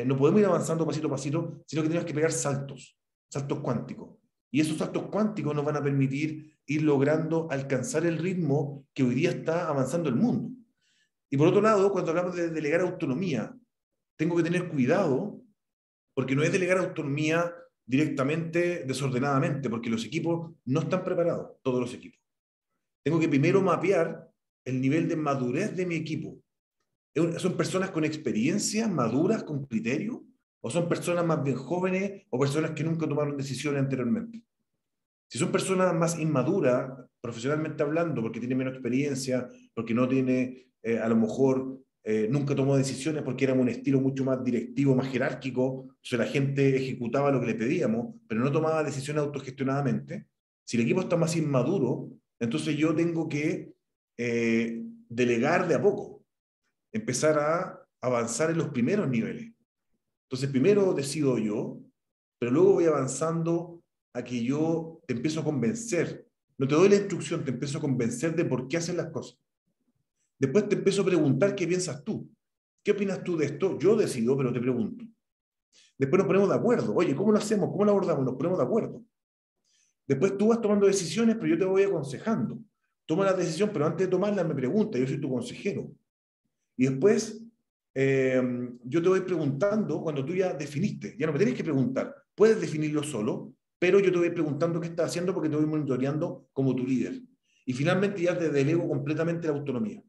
No podemos ir avanzando pasito a pasito, sino que tenemos que pegar saltos cuánticos. Y esos saltos cuánticos nos van a permitir ir logrando alcanzar el ritmo que hoy día está avanzando el mundo. Y por otro lado, cuando hablamos de delegar autonomía, tengo que tener cuidado, porque no es delegar autonomía directamente, desordenadamente, porque los equipos no están preparados, todos los equipos. Tengo que primero mapear el nivel de madurez de mi equipo. ¿Son personas con experiencia, maduras, con criterio? ¿O son personas más bien jóvenes o personas que nunca tomaron decisiones anteriormente? Si son personas más inmaduras, profesionalmente hablando, porque tienen menos experiencia, porque no tiene, a lo mejor, nunca tomó decisiones porque éramos un estilo mucho más directivo, más jerárquico, o sea, la gente ejecutaba lo que le pedíamos, pero no tomaba decisiones autogestionadamente. Si el equipo está más inmaduro, entonces yo tengo que delegar de a poco, empezar a avanzar en los primeros niveles. Entonces primero decido yo, pero luego voy avanzando a que yo te empiezo a convencer. No te doy la instrucción, te empiezo a convencer de por qué haces las cosas. Después te empiezo a preguntar qué piensas tú. ¿Qué opinas tú de esto? Yo decido, pero te pregunto. Después nos ponemos de acuerdo. Oye, ¿cómo lo hacemos? ¿Cómo lo abordamos? Nos ponemos de acuerdo. Después tú vas tomando decisiones, pero yo te voy aconsejando. Toma la decisión, pero antes de tomarla me pregunta, yo soy tu consejero. Y después yo te voy preguntando cuando tú ya definiste. Ya no me tienes que preguntar. Puedes definirlo solo, pero yo te voy preguntando qué estás haciendo porque te voy monitoreando como tu líder. Y finalmente ya te delego completamente la autonomía.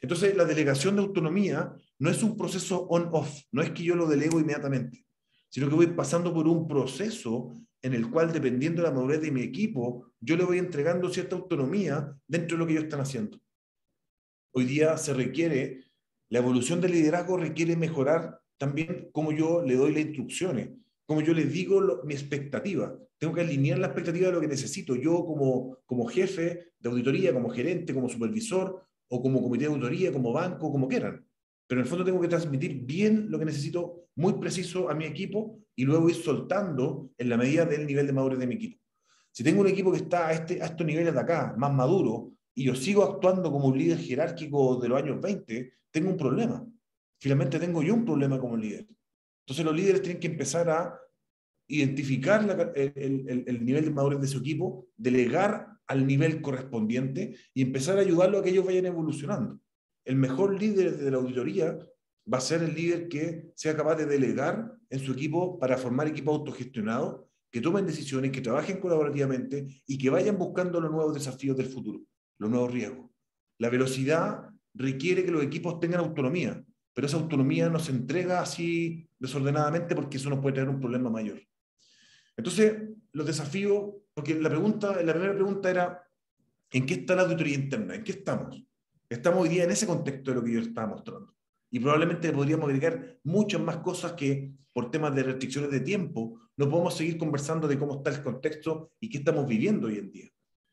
Entonces, la delegación de autonomía no es un proceso on-off, no es que yo lo delego inmediatamente, sino que voy pasando por un proceso en el cual, dependiendo de la madurez de mi equipo, yo le voy entregando cierta autonomía dentro de lo que ellos están haciendo. Hoy día se requiere, la evolución del liderazgo requiere mejorar también cómo yo le doy las instrucciones, cómo yo les digo mi expectativa. Tengo que alinear la expectativa de lo que necesito. Yo como jefe de auditoría, como gerente, como supervisor, o como comité de auditoría, como banco, como quieran. Pero en el fondo tengo que transmitir bien lo que necesito, muy preciso a mi equipo, y luego ir soltando en la medida del nivel de madurez de mi equipo. Si tengo un equipo que está a estos niveles de acá, más maduro, y yo sigo actuando como un líder jerárquico de los años 20, tengo un problema. Finalmente tengo yo un problema como líder. Entonces los líderes tienen que empezar a identificar el nivel de madurez de su equipo, delegar al nivel correspondiente y empezar a ayudarlo a que ellos vayan evolucionando. El mejor líder de la auditoría va a ser el líder que sea capaz de delegar en su equipo para formar equipos autogestionados, que tomen decisiones, que trabajen colaborativamente y que vayan buscando los nuevos desafíos del futuro, los nuevos riesgos. La velocidad requiere que los equipos tengan autonomía, pero esa autonomía no se entrega así desordenadamente porque eso nos puede traer un problema mayor. Entonces, los desafíos, porque la primera pregunta era, ¿en qué está la auditoría interna? ¿En qué estamos? Estamos hoy día en ese contexto de lo que yo estaba mostrando. Y probablemente podríamos agregar muchas más cosas que, por temas de restricciones de tiempo, no podemos seguir conversando de cómo está el contexto y qué estamos viviendo hoy en día.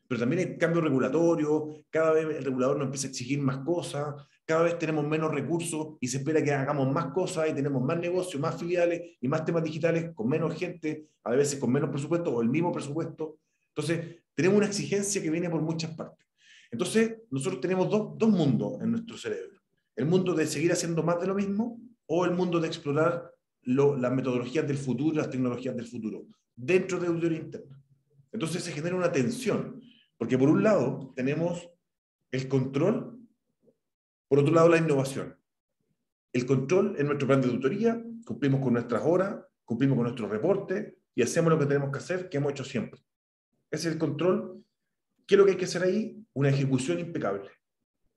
Pero también hay cambios regulatorios, cada vez el regulador nos empieza a exigir más cosas, cada vez tenemos menos recursos y se espera que hagamos más cosas y tenemos más negocios, más filiales y más temas digitales con menos gente, a veces con menos presupuesto o el mismo presupuesto. Entonces, tenemos una exigencia que viene por muchas partes. Entonces, nosotros tenemos dos mundos en nuestro cerebro. El mundo de seguir haciendo más de lo mismo o el mundo de explorar las metodologías del futuro, las tecnologías del futuro, dentro de auditoría interna. Entonces se genera una tensión, porque por un lado tenemos el control, por otro lado la innovación. El control en nuestro plan de auditoría, cumplimos con nuestras horas, cumplimos con nuestro reporte y hacemos lo que tenemos que hacer, que hemos hecho siempre. Ese es el control. ¿Qué es lo que hay que hacer ahí? Una ejecución impecable.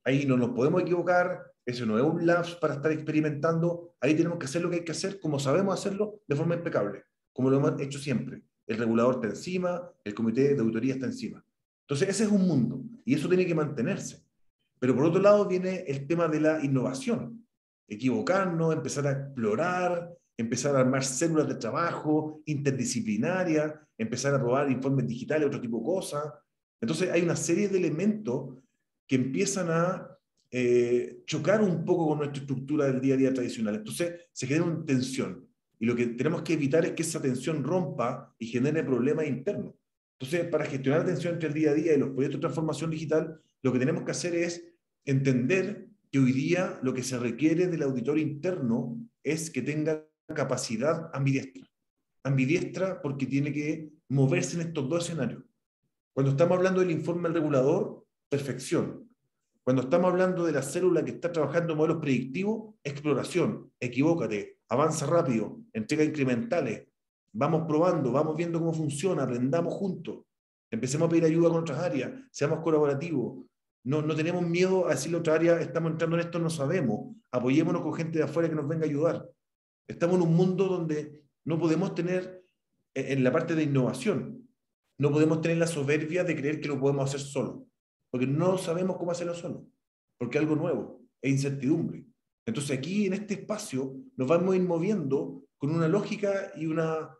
Ahí no nos podemos equivocar, eso no es un lapse para estar experimentando, ahí tenemos que hacer lo que hay que hacer, como sabemos hacerlo, de forma impecable, como lo hemos hecho siempre. El regulador está encima, el comité de auditoría está encima. Entonces ese es un mundo, y eso tiene que mantenerse. Pero por otro lado viene el tema de la innovación. Equivocarnos, empezar a explorar, empezar a armar células de trabajo interdisciplinarias, empezar a probar informes digitales, otro tipo de cosas. Entonces hay una serie de elementos que empiezan a chocar un poco con nuestra estructura del día a día tradicional. Entonces se genera una tensión. Y lo que tenemos que evitar es que esa tensión rompa y genere problemas internos. Entonces, para gestionar la tensión entre el día a día y los proyectos de transformación digital, lo que tenemos que hacer es entender que hoy día lo que se requiere del auditor interno es que tenga capacidad ambidiestra. Ambidiestra porque tiene que moverse en estos dos escenarios. Cuando estamos hablando del informe del regulador, perfección. Cuando estamos hablando de la célula que está trabajando en modelos predictivos, exploración, equivócate, avanza rápido, entrega incrementales, vamos probando, vamos viendo cómo funciona, aprendamos juntos, empecemos a pedir ayuda con otras áreas, seamos colaborativos, no tenemos miedo a decirle a otra área, estamos entrando en esto, no sabemos, apoyémonos con gente de afuera que nos venga a ayudar. Estamos en un mundo donde no podemos tener, en la parte de innovación, no podemos tener la soberbia de creer que lo podemos hacer solo, porque no sabemos cómo hacerlo solo, porque es algo nuevo, es incertidumbre. Entonces aquí en este espacio nos vamos a ir moviendo con una lógica y una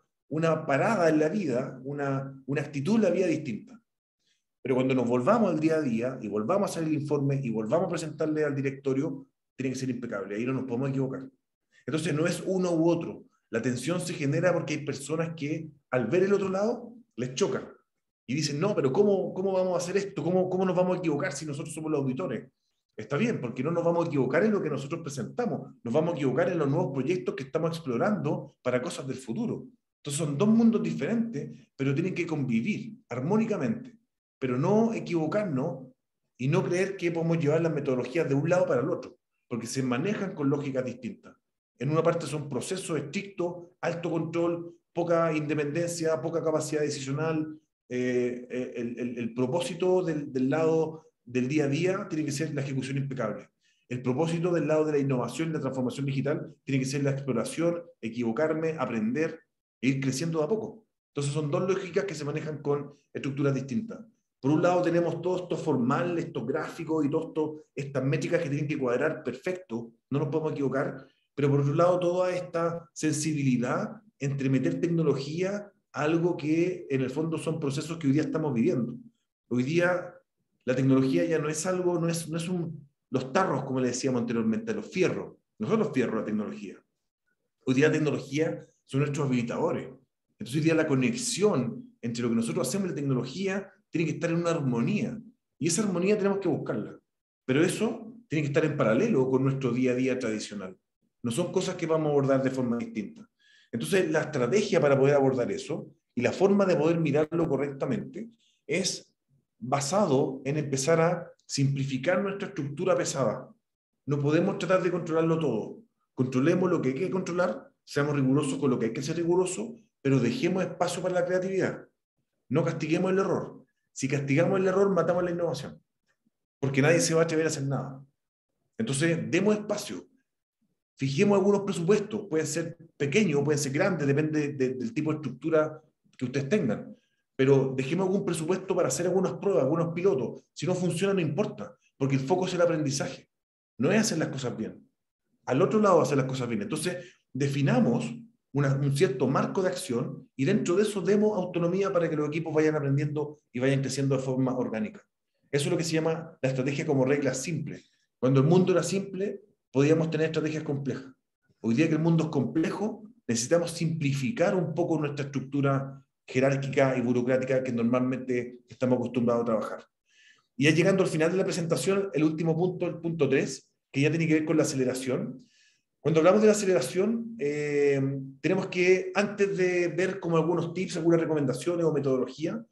parada en la vida, una actitud en la vida distinta. Pero cuando nos volvamos al día a día y volvamos a hacer el informe y volvamos a presentarle al directorio, tiene que ser impecable, ahí no nos podemos equivocar. Entonces no es uno u otro, la tensión se genera porque hay personas que al ver el otro lado les chocan y dicen, no, pero ¿cómo vamos a hacer esto? ¿Cómo nos vamos a equivocar si nosotros somos los auditores? Está bien, porque no nos vamos a equivocar en lo que nosotros presentamos, nos vamos a equivocar en los nuevos proyectos que estamos explorando para cosas del futuro. Entonces son dos mundos diferentes, pero tienen que convivir armónicamente, pero no equivocarnos y no creer que podemos llevar las metodologías de un lado para el otro, porque se manejan con lógicas distintas. En una parte son procesos estrictos, alto control, poca independencia, poca capacidad decisional. El propósito del lado del día a día tiene que ser la ejecución impecable. El propósito del lado de la innovación y la transformación digital tiene que ser la exploración, equivocarme, aprender e ir creciendo de a poco. Entonces son dos lógicas que se manejan con estructuras distintas. Por un lado tenemos todo esto formal, estos gráficos y todas estas métricas que tienen que cuadrar perfecto, no nos podemos equivocar, pero por otro lado toda esta sensibilidad entre meter tecnología a algo que en el fondo son procesos que hoy día estamos viviendo. Hoy día la tecnología ya no es algo, no es los tarros, como le decíamos anteriormente, los fierros. No son los fierros la tecnología. Hoy día la tecnología son nuestros habilitadores. Entonces hoy día la conexión entre lo que nosotros hacemos y la tecnología tiene que estar en una armonía. Y esa armonía tenemos que buscarla. Pero eso tiene que estar en paralelo con nuestro día a día tradicional. No son cosas que vamos a abordar de forma distinta. Entonces la estrategia para poder abordar eso y la forma de poder mirarlo correctamente es basado en empezar a simplificar nuestra estructura pesada. No podemos tratar de controlarlo todo. Controlemos lo que hay que controlar, seamos rigurosos con lo que hay que ser riguroso, pero dejemos espacio para la creatividad. No castiguemos el error. Si castigamos el error, matamos la innovación, porque nadie se va a atrever a hacer nada. Entonces, demos espacio. Fijemos algunos presupuestos, pueden ser pequeños, pueden ser grandes, depende del tipo de estructura que ustedes tengan. Pero dejemos algún presupuesto para hacer algunas pruebas, algunos pilotos. Si no funciona, no importa, porque el foco es el aprendizaje. No es hacer las cosas bien. Al otro lado, hacer las cosas bien. Entonces, definamos un cierto marco de acción y dentro de eso demos autonomía para que los equipos vayan aprendiendo y vayan creciendo de forma orgánica. Eso es lo que se llama la estrategia como regla simple. Cuando el mundo era simple, podíamos tener estrategias complejas. Hoy día que el mundo es complejo, necesitamos simplificar un poco nuestra estructura jerárquica y burocrática que normalmente estamos acostumbrados a trabajar. Y ya llegando al final de la presentación, el último punto, el punto 3, que ya tiene que ver con la aceleración. Cuando hablamos de la aceleración, tenemos que, antes de ver como algunos tips, algunas recomendaciones o metodología,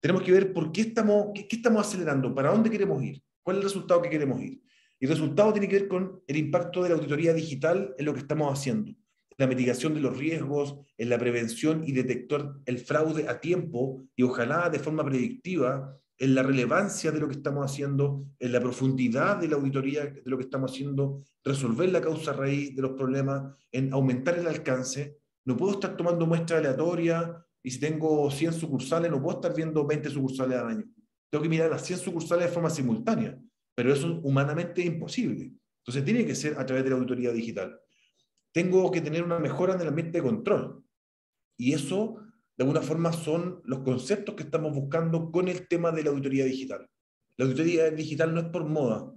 tenemos que ver por qué estamos acelerando, para dónde queremos ir, cuál es el resultado que queremos ir. Y el resultado tiene que ver con el impacto de la auditoría digital en lo que estamos haciendo. la mitigación de los riesgos, en la prevención y detectar el fraude a tiempo y ojalá de forma predictiva, en la relevancia de lo que estamos haciendo, en la profundidad de la auditoría de lo que estamos haciendo, resolver la causa raíz de los problemas, en aumentar el alcance. No puedo estar tomando muestras aleatorias y si tengo 100 sucursales no puedo estar viendo 20 sucursales al año. Tengo que mirar las 100 sucursales de forma simultánea, pero eso humanamente es imposible. Entonces tiene que ser a través de la auditoría digital. Tengo que tener una mejora en el ambiente de control. Y eso, de alguna forma, son los conceptos que estamos buscando con el tema de la auditoría digital. La auditoría digital no es por moda,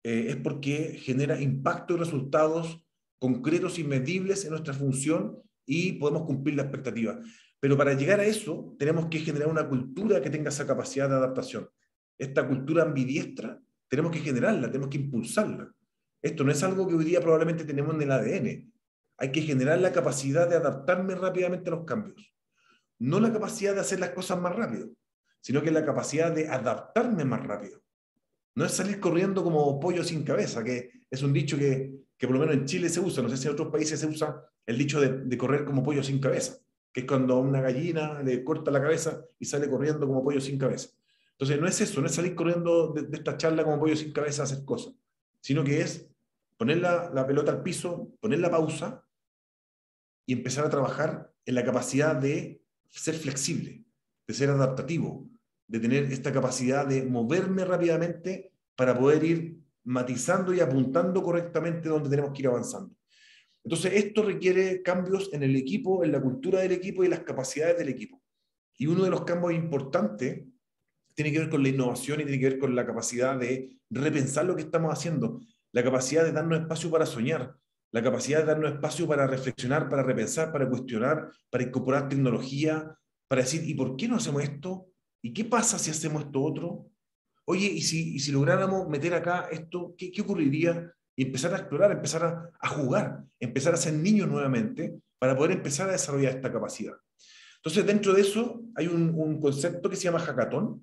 es porque genera impacto y resultados concretos y medibles en nuestra función y podemos cumplir la expectativa. Pero para llegar a eso, tenemos que generar una cultura que tenga esa capacidad de adaptación. Esta cultura ambidiestra, tenemos que generarla, tenemos que impulsarla. Esto no es algo que hoy día probablemente tenemos en el ADN. Hay que generar la capacidad de adaptarme rápidamente a los cambios. No la capacidad de hacer las cosas más rápido, sino que la capacidad de adaptarme más rápido. No es salir corriendo como pollo sin cabeza, que es un dicho que por lo menos en Chile se usa. No sé si en otros países se usa el dicho de correr como pollo sin cabeza, que es cuando a una gallina le corta la cabeza y sale corriendo como pollo sin cabeza. Entonces no es eso, no es salir corriendo de esta charla como pollo sin cabeza a hacer cosas, sino que es poner la pelota al piso, poner la pausa y empezar a trabajar en la capacidad de ser flexible, de ser adaptativo, de tener esta capacidad de moverme rápidamente para poder ir matizando y apuntando correctamente donde tenemos que ir avanzando. Entonces esto requiere cambios en el equipo, en la cultura del equipo y en las capacidades del equipo. Y uno de los cambios importantes tiene que ver con la innovación y tiene que ver con la capacidad de repensar lo que estamos haciendo, la capacidad de darnos espacio para soñar, la capacidad de darnos espacio para reflexionar, para repensar, para cuestionar, para incorporar tecnología, para decir, ¿y por qué no hacemos esto? ¿Y qué pasa si hacemos esto otro? Oye, ¿y si lográramos meter acá esto, qué ocurriría? Y empezar a explorar, empezar a jugar, empezar a ser niños nuevamente para poder empezar a desarrollar esta capacidad. Entonces, dentro de eso hay un concepto que se llama hackathon,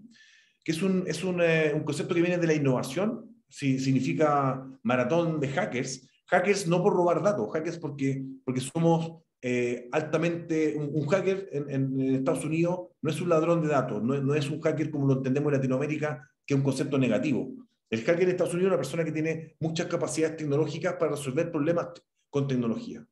que es un concepto que viene de la innovación, significa maratón de hackers. Hackers no por robar datos, hackers porque somos altamente... Un hacker en Estados Unidos no es un ladrón de datos, no es un hacker como lo entendemos en Latinoamérica, que es un concepto negativo. El hacker en Estados Unidos es una persona que tiene muchas capacidades tecnológicas para resolver problemas con tecnología.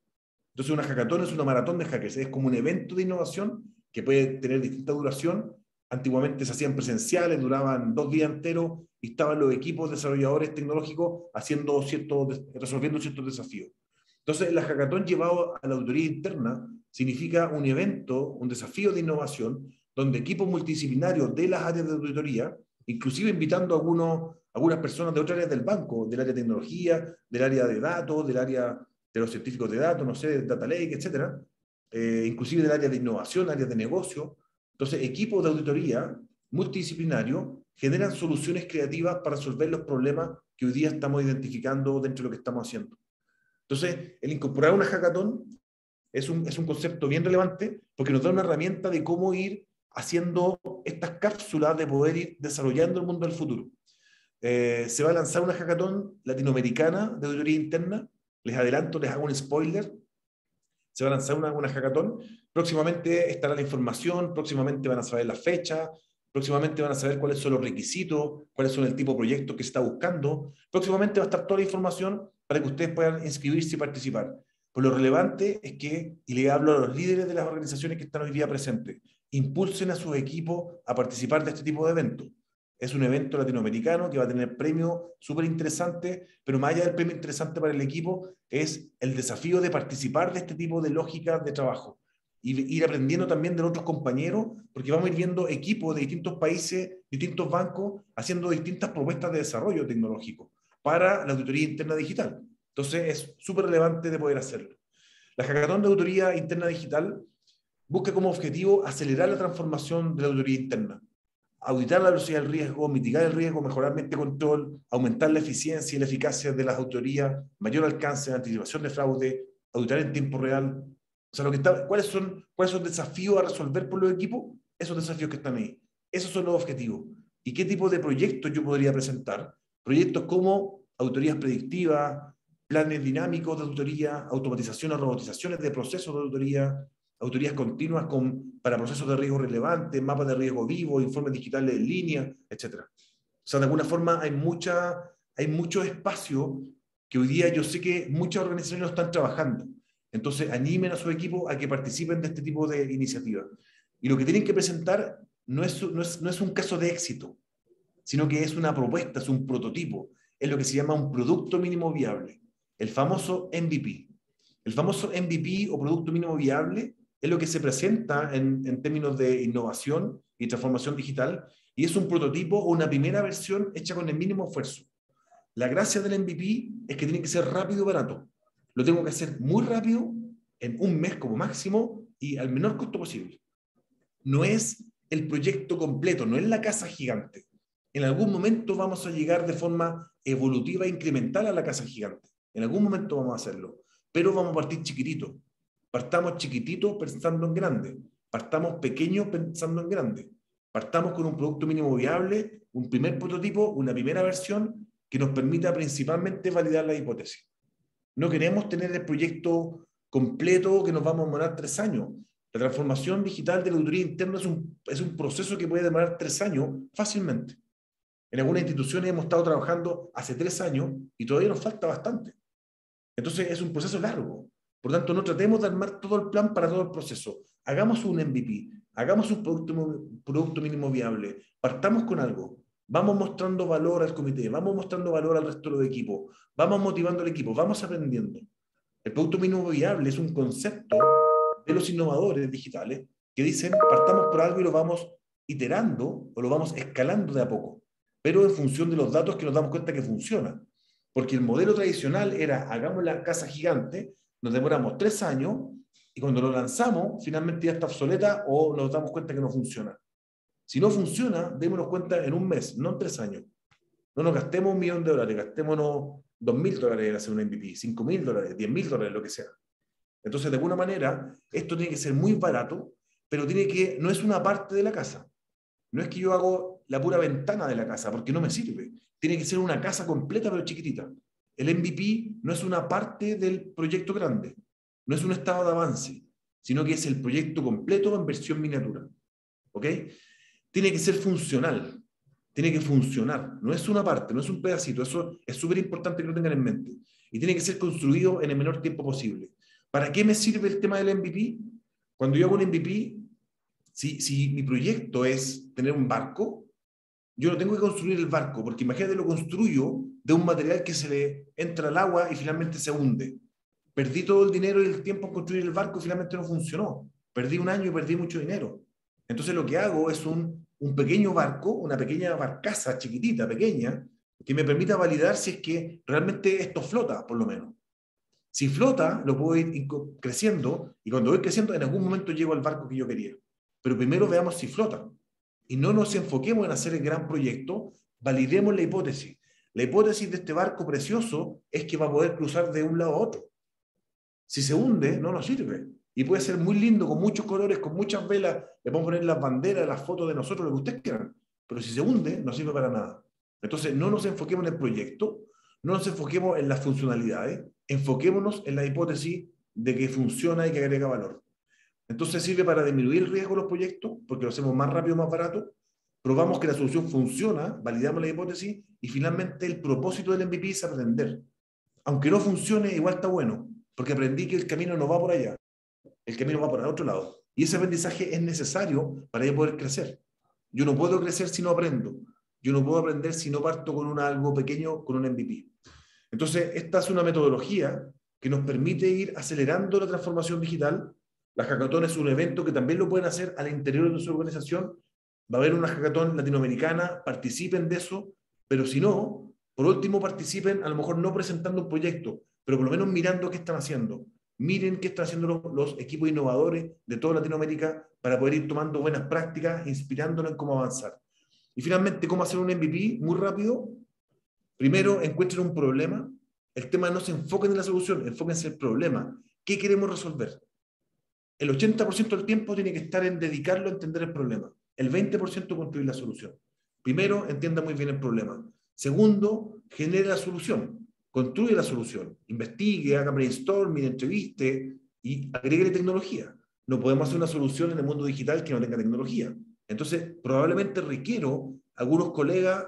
Entonces una hackathon es una maratón de hackers, es como un evento de innovación que puede tener distinta duración. Antiguamente se hacían presenciales, duraban 2 días enteros y estaban los equipos desarrolladores tecnológicos resolviendo ciertos desafíos. Entonces, la hackathon llevado a la auditoría interna significa un evento, un desafío de innovación, donde equipos multidisciplinarios de las áreas de auditoría, inclusive invitando a algunas personas de otras áreas del banco, del área de tecnología, del área de datos, del área de los científicos de datos, no sé, data lake, etcétera, inclusive del área de innovación, área de negocio. Entonces, equipos de auditoría multidisciplinarios generan soluciones creativas para resolver los problemas que hoy día estamos identificando dentro de lo que estamos haciendo. Entonces, el incorporar una hackathon es un concepto bien relevante porque nos da una herramienta de cómo ir haciendo estas cápsulas de poder ir desarrollando el mundo del futuro. Se va a lanzar una hackathon latinoamericana de auditoría interna. Les adelanto, les hago un spoiler. Se va a lanzar una hackathon. Próximamente estará la información, próximamente van a saber la fecha, próximamente van a saber cuáles son los requisitos, cuáles son el tipo de proyectos que se está buscando. Próximamente va a estar toda la información para que ustedes puedan inscribirse y participar. Pues lo relevante es que, y le hablo a los líderes de las organizaciones que están hoy día presentes, impulsen a sus equipos a participar de este tipo de eventos. Es un evento latinoamericano que va a tener premios súper interesantes, pero más allá del premio interesante para el equipo, es el desafío de participar de este tipo de lógicas de trabajo y ir aprendiendo también de otros compañeros, porque vamos a ir viendo equipos de distintos países, distintos bancos, haciendo distintas propuestas de desarrollo tecnológico para la auditoría interna digital. Entonces es súper relevante de poder hacerlo. La hackathon de auditoría interna digital busca como objetivo acelerar la transformación de la auditoría interna, auditar la velocidad del riesgo, mitigar el riesgo, mejorar el control, aumentar la eficiencia y la eficacia de las auditorías, mayor alcance, anticipación de fraude, auditar en tiempo real. O sea, ¿cuáles son los desafíos a resolver por los equipos? Esos desafíos que están ahí. Esos son los objetivos. ¿Y qué tipo de proyectos yo podría presentar? Proyectos como auditorías predictivas, planes dinámicos de auditoría, automatizaciones, robotizaciones de procesos de auditoría, auditorías continuas para procesos de riesgo relevantes, mapas de riesgo vivo, informes digitales en línea, etc. O sea, de alguna forma hay mucho espacio que hoy día yo sé que muchas organizaciones lo están trabajando. Entonces, animen a su equipo a que participen de este tipo de iniciativas. Y lo que tienen que presentar no es un caso de éxito, sino que es una propuesta, es un prototipo, es lo que se llama un producto mínimo viable, el famoso MVP. El famoso MVP o producto mínimo viable es lo que se presenta en términos de innovación y transformación digital, y es un prototipo o una primera versión hecha con el mínimo esfuerzo. La gracia del MVP es que tiene que ser rápido y barato. Lo tengo que hacer muy rápido, en un mes como máximo, y al menor costo posible. No es el proyecto completo, no es la casa gigante. En algún momento vamos a llegar de forma evolutiva e incremental a la casa gigante. En algún momento vamos a hacerlo. Pero vamos a partir chiquitito. Partamos chiquitito pensando en grande. Partamos pequeños pensando en grande. Partamos con un producto mínimo viable, un primer prototipo, una primera versión que nos permita principalmente validar la hipótesis. No queremos tener el proyecto completo que nos vamos a demorar 3 años. La transformación digital de la auditoría interna es un proceso que puede demorar 3 años fácilmente. En algunas instituciones hemos estado trabajando hace 3 años y todavía nos falta bastante. Entonces es un proceso largo. Por tanto, no tratemos de armar todo el plan para todo el proceso. Hagamos un MVP, hagamos un producto mínimo viable, partamos con algo. Vamos mostrando valor al comité, vamos mostrando valor al resto del equipo, vamos motivando al equipo, vamos aprendiendo. El producto mínimo viable es un concepto de los innovadores digitales que dicen, partamos por algo y lo vamos iterando o lo vamos escalando de a poco, pero en función de los datos que nos damos cuenta que funciona. Porque el modelo tradicional era, hagamos la casa gigante, nos demoramos 3 años y cuando lo lanzamos, finalmente ya está obsoleta o nos damos cuenta que no funciona. Si no funciona, démonos cuenta en un mes, no en 3 años. No nos gastemos $1.000.000, gastémonos $2.000 en hacer un MVP, $5.000, $10.000, lo que sea. Entonces, de alguna manera, esto tiene que ser muy barato, pero no es una parte de la casa. No es que yo hago la pura ventana de la casa, porque no me sirve. Tiene que ser una casa completa, pero chiquitita. El MVP no es una parte del proyecto grande, no es un estado de avance, sino que es el proyecto completo en versión miniatura. ¿Ok? Tiene que ser funcional, tiene que funcionar, no es una parte, no es un pedacito, eso es súper importante que lo tengan en mente. Y tiene que ser construido en el menor tiempo posible. ¿Para qué me sirve el tema del MVP? Cuando yo hago un MVP, si mi proyecto es tener un barco, yo no tengo que construir el barco, porque imagínate, lo construyo de un material que se le entra al agua y finalmente se hunde. Perdí todo el dinero y el tiempo en construir el barco y finalmente no funcionó. Perdí un año y perdí mucho dinero. Entonces lo que hago es un pequeño barco, una pequeña barcaza chiquitita, pequeña, que me permita validar si es que realmente esto flota, por lo menos. Si flota, lo puedo ir creciendo, y cuando voy creciendo, en algún momento llego al barco que yo quería. Pero primero veamos si flota. Y no nos enfoquemos en hacer el gran proyecto, validemos la hipótesis. La hipótesis de este barco precioso es que va a poder cruzar de un lado a otro. Si se hunde, no nos sirve. Y puede ser muy lindo, con muchos colores, con muchas velas, le podemos poner las banderas, las fotos de nosotros, lo que ustedes quieran. Pero si se hunde, no sirve para nada. Entonces, no nos enfoquemos en el proyecto, no nos enfoquemos en las funcionalidades, enfoquémonos en la hipótesis de que funciona y que agrega valor. Entonces sirve para disminuir el riesgo de los proyectos, porque lo hacemos más rápido, más barato, probamos que la solución funciona, validamos la hipótesis, y finalmente el propósito del MVP es aprender. Aunque no funcione, igual está bueno, porque aprendí que el camino no va por allá, el camino va por el otro lado. Y ese aprendizaje es necesario para yo poder crecer. Yo no puedo crecer si no aprendo. Yo no puedo aprender si no parto con algo pequeño, con un MVP. Entonces, esta es una metodología que nos permite ir acelerando la transformación digital. La Hackathon es un evento que también lo pueden hacer al interior de su organización. Va a haber una Hackathon latinoamericana, participen de eso, pero si no, por último participen, a lo mejor no presentando un proyecto, pero por lo menos mirando qué están haciendo. Miren qué están haciendo los equipos innovadores de toda Latinoamérica para poder ir tomando buenas prácticas, inspirándonos en cómo avanzar. Y finalmente, ¿cómo hacer un MVP? Muy rápido. Primero, encuentren un problema. El tema no se enfoquen en la solución, enfóquense en el problema. ¿Qué queremos resolver? El 80% del tiempo tiene que estar en dedicarlo a entender el problema. El 20% construir la solución. Primero, entienda muy bien el problema. Segundo, genere la solución. construye la solución, investigue, haga brainstorming, entreviste y agregue tecnología. No podemos hacer una solución en el mundo digital que no tenga tecnología. Entonces, probablemente requiero algunos colegas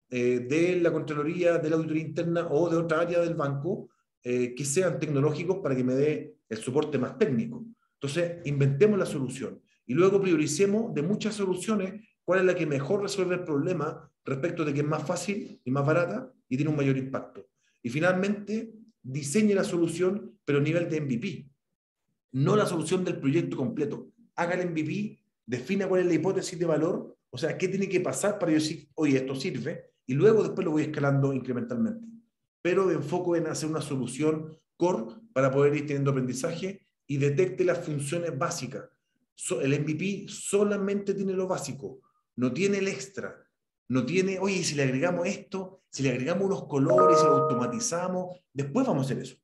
de la Contraloría, de la Auditoría Interna o de otra área del banco que sean tecnológicos para que me dé el soporte más técnico. Entonces, inventemos la solución y luego prioricemos de muchas soluciones cuál es la que mejor resuelve el problema respecto de que es más fácil y más barata y tiene un mayor impacto. Y finalmente, diseñe la solución, pero a nivel de MVP. No la solución del proyecto completo. Haga el MVP, defina cuál es la hipótesis de valor, o sea, qué tiene que pasar para yo decir, oye, esto sirve, y luego después lo voy escalando incrementalmente. Pero me enfoco en hacer una solución core para poder ir teniendo aprendizaje y detecte las funciones básicas. El MVP solamente tiene lo básico, no tiene el extra. No tiene, oye, si le agregamos esto, si le agregamos unos colores, si lo automatizamos, después vamos a hacer eso.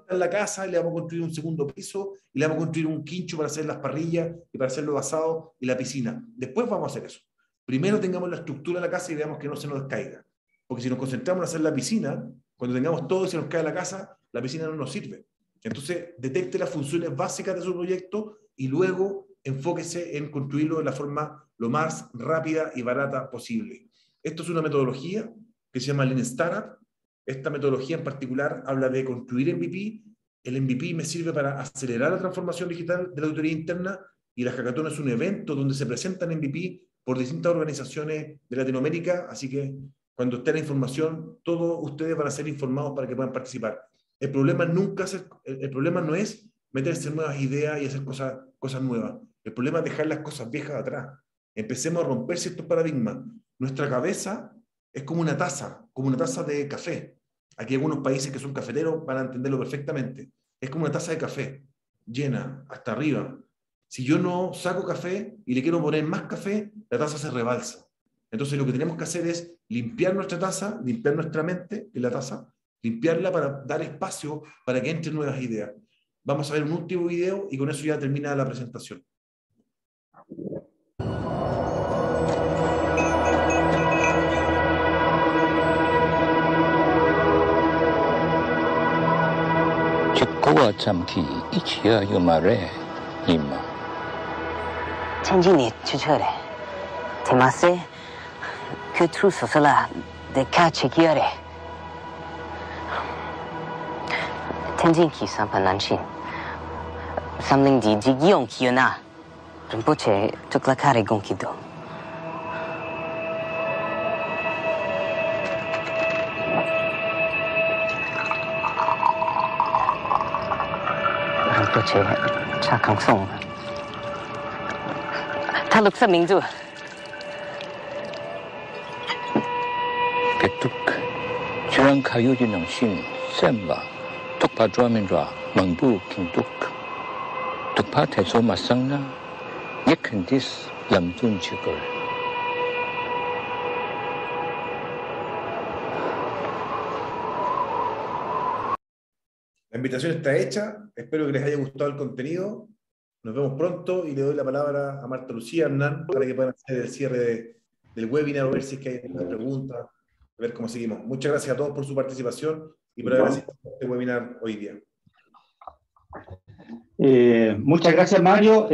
En la casa y le vamos a construir un segundo piso y le vamos a construir un quincho para hacer las parrillas y para hacer los asados y la piscina. Después vamos a hacer eso. Primero tengamos la estructura de la casa y veamos que no se nos caiga. Porque si nos concentramos en hacer la piscina, cuando tengamos todo y se nos cae la casa, la piscina no nos sirve. Entonces, detecte las funciones básicas de su proyecto y luego enfóquese en construirlo de la forma lo más rápida y barata posible. Esto es una metodología que se llama Lean Startup. Esta metodología en particular habla de construir MVP. El MVP me sirve para acelerar la transformación digital de la auditoría interna y la Hackathon es un evento donde se presentan MVP por distintas organizaciones de Latinoamérica, así que cuando esté la información, todos ustedes van a ser informados para que puedan participar. El problema no es meterse en nuevas ideas y hacer cosas nuevas. El problema es dejar las cosas viejas atrás. Empecemos a romper ciertos paradigmas. Nuestra cabeza es como una taza de café. Aquí algunos países que son cafeteros van a entenderlo perfectamente. Es como una taza de café, llena hasta arriba. Si yo no saco café y le quiero poner más café, la taza se rebalsa. Entonces lo que tenemos que hacer es limpiar nuestra taza, limpiar nuestra mente en la taza, limpiarla para dar espacio para que entren nuevas ideas. Vamos a ver un último video y con eso ya termina la presentación. 천진이 추천해. 대마세 그 tru소서라 내 가치기열에. 텐진기 삼판난신. 삼링디 지기용 기여나. 림포체 tuklakare gonkido. 림포체 차강송. 탈룩사 민주. Ketuk, Chirang Kayuji Nang Shin, Semba, Tukpa Druaminra, Mangbu Kinduk, Tukpa Teso Masangna, Yekendis Lamdun Chigol. La invitación está hecha, espero que les haya gustado el contenido. Nos vemos pronto y le doy la palabra a Marta Lucía Hernán para que puedan hacer el cierre del webinar, a ver si es que hay alguna pregunta, a ver cómo seguimos. Muchas gracias a todos por su participación y por haber asistido a este webinar hoy día. Muchas gracias, Mario.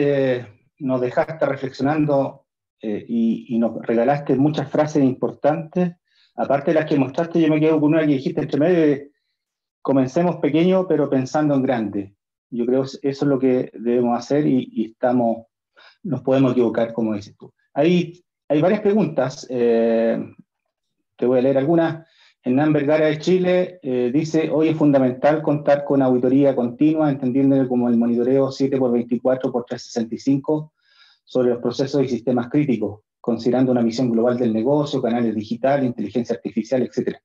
Nos dejaste reflexionando y nos regalaste muchas frases importantes. Aparte de las que mostraste, yo me quedo con una que dijiste entre medio de comencemos pequeño pero pensando en grande. Yo creo que eso es lo que debemos hacer y nos podemos equivocar, como dices tú. Hay varias preguntas, te voy a leer algunas. Hernán Vergara de Chile dice, hoy es fundamental contar con auditoría continua, entendiéndolo como el monitoreo 7x24x365 sobre los procesos y sistemas críticos, considerando una visión global del negocio, canales digitales, inteligencia artificial, etc.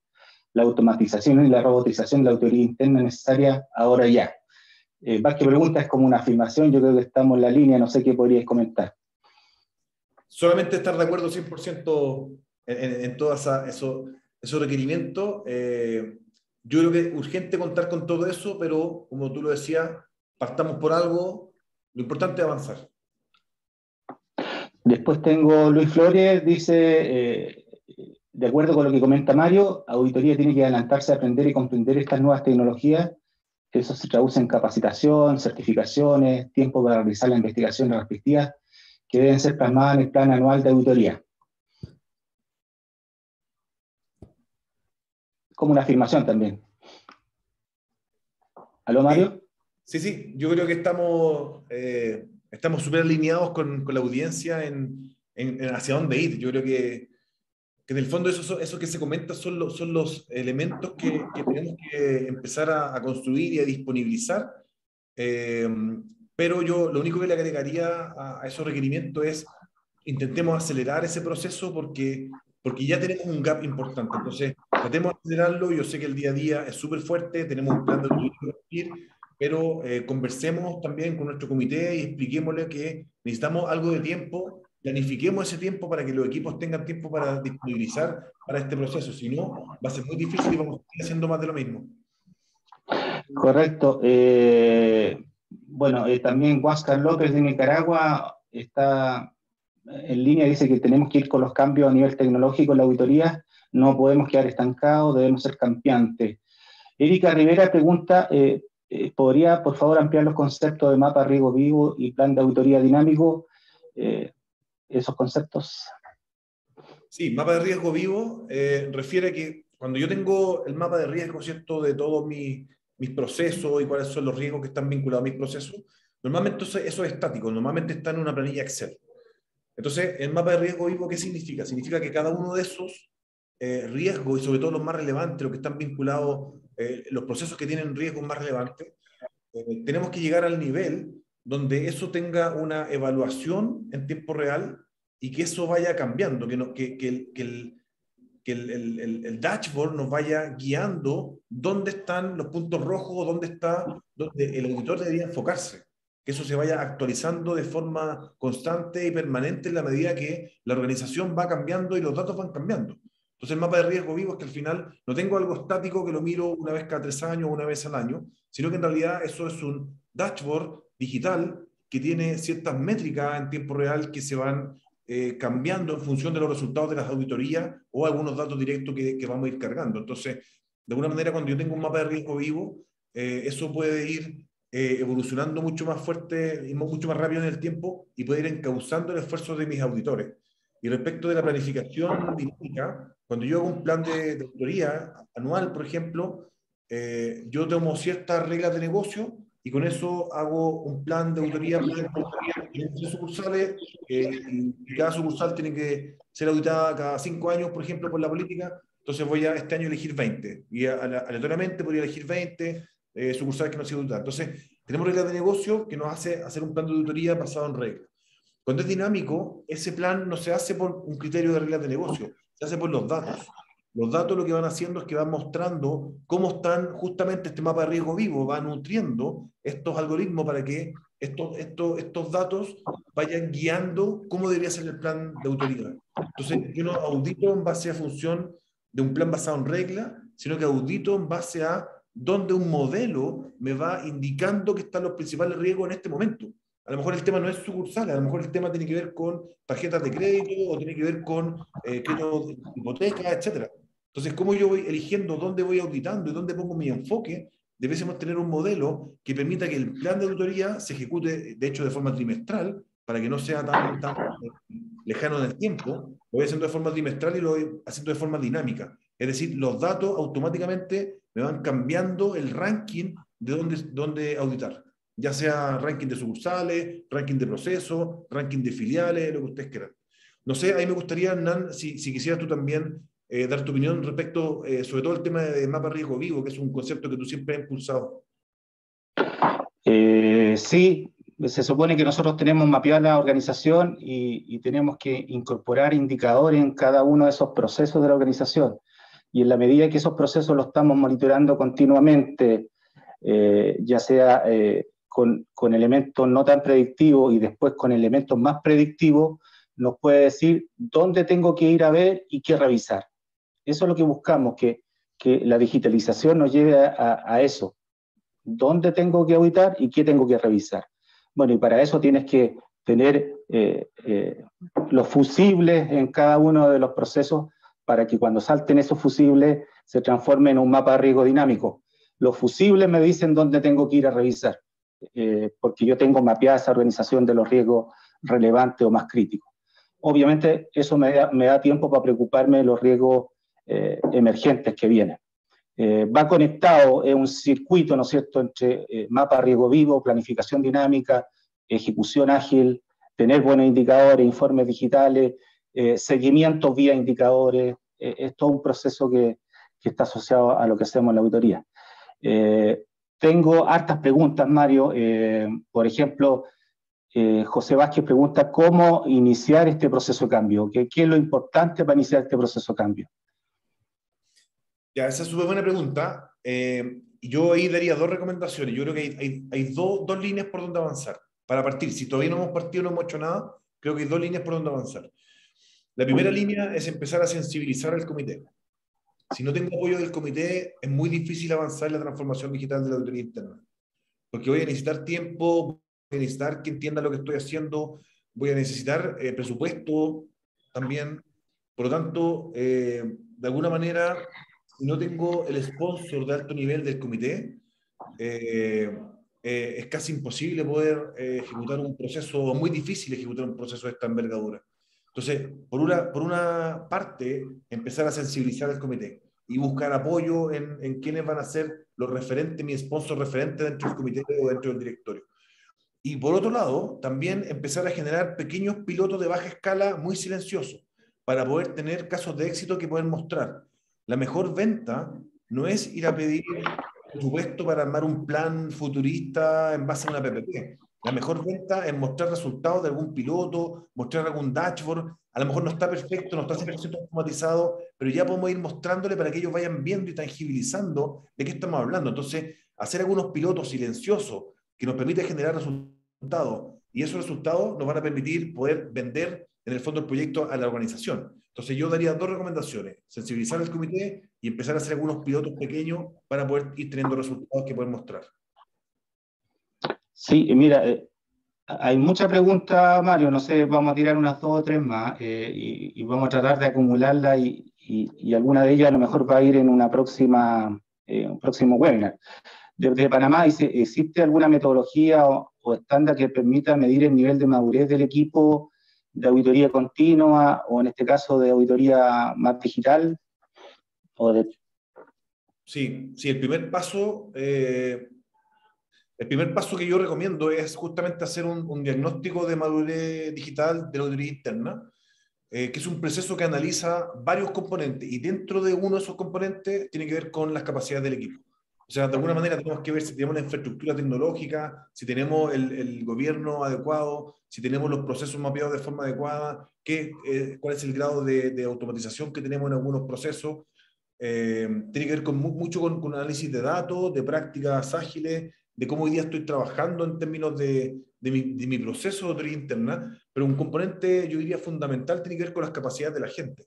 La automatización y la robotización de la auditoría interna es necesaria ahora ya. Más que pregunta, es como una afirmación, yo creo que estamos en la línea, no sé qué podríais comentar. Solamente estar de acuerdo 100% en todos esos requerimientos. Yo creo que es urgente contar con todo eso, pero como tú lo decías, partamos por algo, lo importante es avanzar. Después tengo Luis Flores, dice, de acuerdo con lo que comenta Mario, auditoría tiene que adelantarse a aprender y comprender estas nuevas tecnologías. Eso se traduce en capacitación, certificaciones, tiempo para realizar las investigaciones respectivas, que deben ser plasmadas en el plan anual de auditoría. Como una afirmación también. ¿Aló, Mario? Sí, yo creo que estamos súper alineados con la audiencia en hacia dónde ir. Yo creo que en el fondo eso que se comenta son los elementos que tenemos que empezar a construir y a disponibilizar. Pero yo lo único que le agregaría a esos requerimientos es intentemos acelerar ese proceso porque ya tenemos un gap importante. Entonces, tratemos de acelerarlo. Yo sé que el día a día es súper fuerte, tenemos un plan de auditoría, pero conversemos también con nuestro comité y expliquémosle que necesitamos algo de tiempo, planifiquemos ese tiempo para que los equipos tengan tiempo para disponibilizar para este proceso. Si no, va a ser muy difícil y vamos a seguir haciendo más de lo mismo. Correcto. Bueno, también Huáscar López de Nicaragua está en línea, dice que tenemos que ir con los cambios a nivel tecnológico en la auditoría, no podemos quedar estancados, debemos ser cambiantes. Erika Rivera pregunta, ¿podría por favor ampliar los conceptos de mapa riesgo vivo y plan de auditoría dinámico? Esos conceptos. Sí, mapa de riesgo vivo refiere a que cuando yo tengo el mapa de riesgo, ¿cierto?, de todos mis procesos y cuáles son los riesgos que están vinculados a mis procesos, normalmente eso es estático, normalmente está en una planilla Excel. Entonces, el mapa de riesgo vivo, ¿qué significa? Significa que cada uno de esos riesgos, y sobre todo los más relevantes, los que están vinculados, los procesos que tienen riesgos más relevantes, tenemos que llegar al nivel donde eso tenga una evaluación en tiempo real y que eso vaya cambiando, que el dashboard nos vaya guiando dónde están los puntos rojos, donde el auditor debería enfocarse. Que eso se vaya actualizando de forma constante y permanente en la medida que la organización va cambiando y los datos van cambiando. Entonces el mapa de riesgo vivo es que al final no tengo algo estático que lo miro una vez cada 3 años o una vez al año, sino que en realidad eso es un dashboard digital que tiene ciertas métricas en tiempo real que se van cambiando en función de los resultados de las auditorías o algunos datos directos que vamos a ir cargando. Entonces, de alguna manera, cuando yo tengo un mapa de riesgo vivo, eso puede ir evolucionando mucho más fuerte y mucho más rápido en el tiempo y puede ir encauzando el esfuerzo de mis auditores. Y respecto de la planificación dinámica, cuando yo hago un plan de auditoría anual, por ejemplo, yo tomo ciertas reglas de negocio y con eso hago un plan de auditoría en 3 sucursales y cada sucursal tiene que ser auditada cada 5 años, por ejemplo, por la política. Entonces voy a este año elegir 20 y aleatoriamente podría elegir 20 sucursales que no han sido auditadas. Entonces tenemos reglas de negocio que nos hace hacer un plan de auditoría basado en reglas. Cuando es dinámico, ese plan no se hace por un criterio de reglas de negocio, se hace por los datos. Los datos lo que van haciendo es que van mostrando cómo están justamente este mapa de riesgo vivo, va nutriendo estos algoritmos para que estos datos vayan guiando cómo debería ser el plan de auditoría. Entonces, yo no audito en base a función de un plan basado en reglas, sino que audito en base a donde un modelo me va indicando que están los principales riesgos en este momento. A lo mejor el tema no es sucursal, a lo mejor el tema tiene que ver con tarjetas de crédito o tiene que ver con créditos de hipoteca, etc. Entonces, ¿cómo yo voy eligiendo dónde voy auditando y dónde pongo mi enfoque? Debemos tener un modelo que permita que el plan de auditoría se ejecute, de hecho, de forma trimestral, para que no sea tan lejano en el tiempo. Lo voy haciendo de forma trimestral y lo voy haciendo de forma dinámica. Es decir, los datos automáticamente me van cambiando el ranking de dónde auditar. Ya sea ranking de sucursales, ranking de procesos, ranking de filiales, lo que ustedes quieran. No sé, ahí me gustaría, Nan, si quisieras tú también dar tu opinión respecto, sobre todo el tema de mapa riesgo vivo, que es un concepto que tú siempre has impulsado. Sí, se supone que nosotros tenemos mapeada la organización y tenemos que incorporar indicadores en cada uno de esos procesos de la organización. Y en la medida que esos procesos los estamos monitoreando continuamente, ya sea con elementos no tan predictivos y después con elementos más predictivos, nos puede decir dónde tengo que ir a ver y qué revisar. Eso es lo que buscamos, que la digitalización nos lleve a eso. ¿Dónde tengo que auditar y qué tengo que revisar? Bueno, y para eso tienes que tener los fusibles en cada uno de los procesos para que cuando salten esos fusibles se transforme en un mapa de riesgo dinámico. Los fusibles me dicen dónde tengo que ir a revisar, porque yo tengo mapeada esa organización de los riesgos relevantes o más críticos. Obviamente eso me da tiempo para preocuparme de los riesgos emergentes que vienen. Va conectado, es un circuito, ¿no es cierto?, entre mapa de riesgo vivo, planificación dinámica, ejecución ágil, tener buenos indicadores, informes digitales, seguimiento vía indicadores, es todo un proceso que está asociado a lo que hacemos en la auditoría. Tengo hartas preguntas, Mario. Por ejemplo, José Vázquez pregunta cómo iniciar este proceso de cambio. ¿Qué es lo importante para iniciar este proceso de cambio? Ya, esa es súper buena pregunta. Yo ahí daría dos recomendaciones. Yo creo que hay dos líneas por donde avanzar. Para partir, si todavía no hemos partido, no hemos hecho nada, creo que hay dos líneas por donde avanzar. La primera línea es empezar a sensibilizar al comité. Si no tengo apoyo del comité, es muy difícil avanzar en la transformación digital de la auditoría interna. Porque voy a necesitar tiempo, voy a necesitar que entienda lo que estoy haciendo, voy a necesitar presupuesto también. Por lo tanto, de alguna manera, si no tengo el sponsor de alto nivel del comité, es casi imposible poder ejecutar un proceso, muy difícil ejecutar un proceso de esta envergadura. Entonces, por una parte, empezar a sensibilizar al comité y buscar apoyo en quiénes van a ser los referentes, mi sponsor referente dentro del comité o dentro del directorio. Y por otro lado, también empezar a generar pequeños pilotos de baja escala muy silenciosos para poder tener casos de éxito que pueden mostrar. La mejor venta no es ir a pedir presupuesto para armar un plan futurista en base a una PPP. La mejor venta es mostrar resultados de algún piloto, mostrar algún dashboard. A lo mejor no está perfecto, no está 100% automatizado, pero ya podemos ir mostrándole para que ellos vayan viendo y tangibilizando de qué estamos hablando. Entonces, hacer algunos pilotos silenciosos que nos permiten generar resultados, y esos resultados nos van a permitir poder vender en el fondo el proyecto a la organización. Entonces yo daría dos recomendaciones: sensibilizar al comité y empezar a hacer algunos pilotos pequeños para poder ir teniendo resultados que pueden mostrar. Sí, mira, hay muchas preguntas, Mario, no sé, vamos a tirar unas 2 o 3 más y vamos a tratar de acumularlas y alguna de ellas a lo mejor va a ir en una próxima, un próximo webinar. Desde Panamá dice, ¿existe alguna metodología o estándar que permita medir el nivel de madurez del equipo de auditoría continua o en este caso de auditoría más digital? Sí, el primer paso que yo recomiendo es justamente hacer un diagnóstico de madurez digital de la auditoría interna, que es un proceso que analiza varios componentes y dentro de uno de esos componentes tiene que ver con las capacidades del equipo. O sea, de alguna manera tenemos que ver si tenemos la infraestructura tecnológica, si tenemos el gobierno adecuado, si tenemos los procesos mapeados de forma adecuada, cuál es el grado de automatización que tenemos en algunos procesos. Tiene que ver mucho con análisis de datos, de prácticas ágiles, de cómo hoy día estoy trabajando en términos de mi proceso de auditoría interna, pero un componente, yo diría, fundamental tiene que ver con las capacidades de la gente.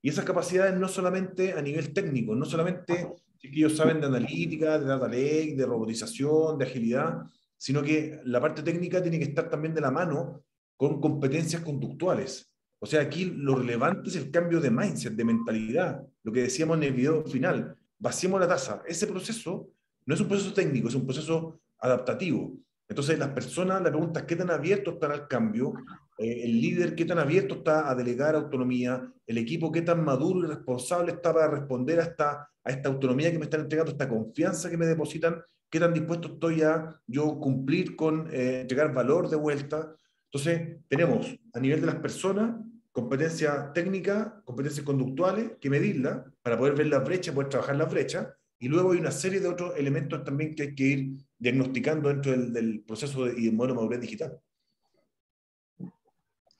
Y esas capacidades no solamente a nivel técnico, no solamente que ellos saben de analítica, de data lake, de robotización, de agilidad, sino que la parte técnica tiene que estar también de la mano con competencias conductuales. O sea, aquí lo relevante es el cambio de mindset, de mentalidad, lo que decíamos en el video final, vaciemos la taza. Ese proceso no es un proceso técnico, es un proceso adaptativo. Entonces, las personas, la pregunta es qué tan abiertos están al cambio, el líder qué tan abierto está a delegar autonomía, el equipo qué tan maduro y responsable está para responder a esta autonomía que me están entregando, esta confianza que me depositan, qué tan dispuesto estoy a yo cumplir con entregar valor de vuelta. Entonces, tenemos a nivel de las personas competencia técnica, competencias conductuales, que medirla para poder ver las brechas, poder trabajar las brechas, y luego hay una serie de otros elementos también que hay que ir diagnosticando dentro del proceso y del modelo de madurez digital.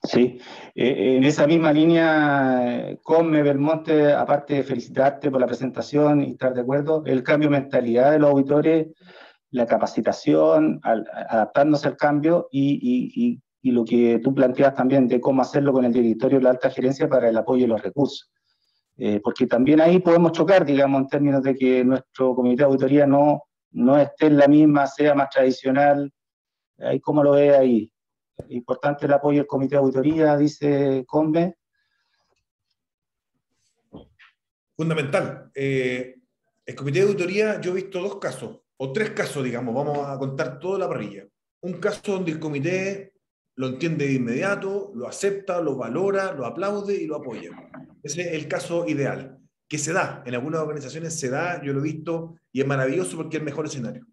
Sí, en esa misma línea, Come Belmonte, aparte de felicitarte por la presentación y estar de acuerdo, el cambio de mentalidad de los auditores, la capacitación, adaptándose al cambio y lo que tú planteas también de cómo hacerlo con el directorio de la alta gerencia para el apoyo de los recursos. Porque también ahí podemos chocar, digamos, en términos de que nuestro comité de auditoría no esté en la misma, sea más tradicional. Ahí, ¿cómo lo ve ahí? Importante el apoyo del comité de auditoría, dice Combe. Fundamental. El comité de auditoría, yo he visto 2 casos, o 3 casos, digamos, vamos a contar toda la parrilla. Un caso donde el comité lo entiende de inmediato, lo acepta, lo valora, lo aplaude y lo apoya. Ese es el caso ideal, que se da, en algunas organizaciones se da, yo lo he visto, y es maravilloso porque es el mejor escenario.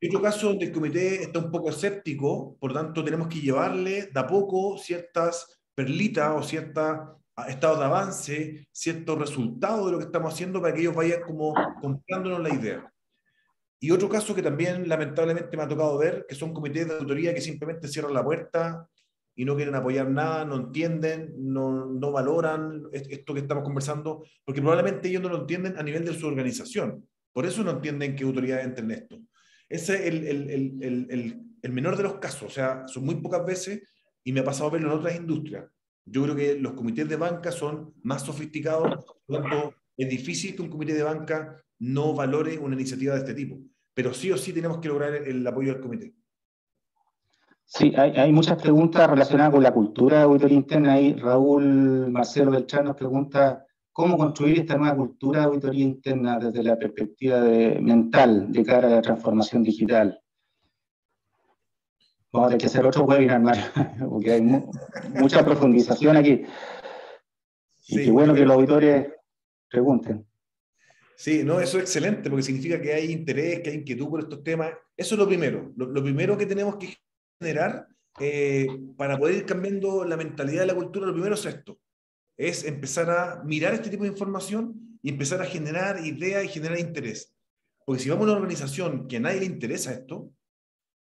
Hay otro caso donde el comité está un poco escéptico, por tanto tenemos que llevarle de a poco ciertas perlitas o ciertos estados de avance, ciertos resultados de lo que estamos haciendo para que ellos vayan como comprándonos la idea. Y otro caso que también lamentablemente me ha tocado ver, que son comités de auditoría que simplemente cierran la puerta y no quieren apoyar nada, no entienden, no valoran esto que estamos conversando, porque probablemente ellos no lo entienden a nivel de su organización. Por eso no entienden qué autoridades entran en esto. Ese es el menor de los casos, o sea, son muy pocas veces y me ha pasado verlo en otras industrias. Yo creo que los comités de banca son más sofisticados, por lo tanto es difícil que un comité de banca no valore una iniciativa de este tipo, pero sí o sí tenemos que lograr el apoyo del comité. Sí, hay muchas preguntas relacionadas con la cultura de auditoría interna. Ahí Raúl Marcelo Beltrán nos pregunta cómo construir esta nueva cultura de auditoría interna desde la perspectiva mental de cara a la transformación digital. Vamos a tener que hacer otro webinar, Mario, porque hay mucha profundización aquí. Y qué bueno que los auditores pregunten. Sí, no, eso es excelente, porque significa que hay interés, que hay inquietud por estos temas. Eso es lo primero. Lo primero que tenemos que generar para poder ir cambiando la mentalidad de la cultura, lo primero es esto. Es empezar a mirar este tipo de información y empezar a generar ideas y generar interés. Porque si vamos a una organización que a nadie le interesa esto,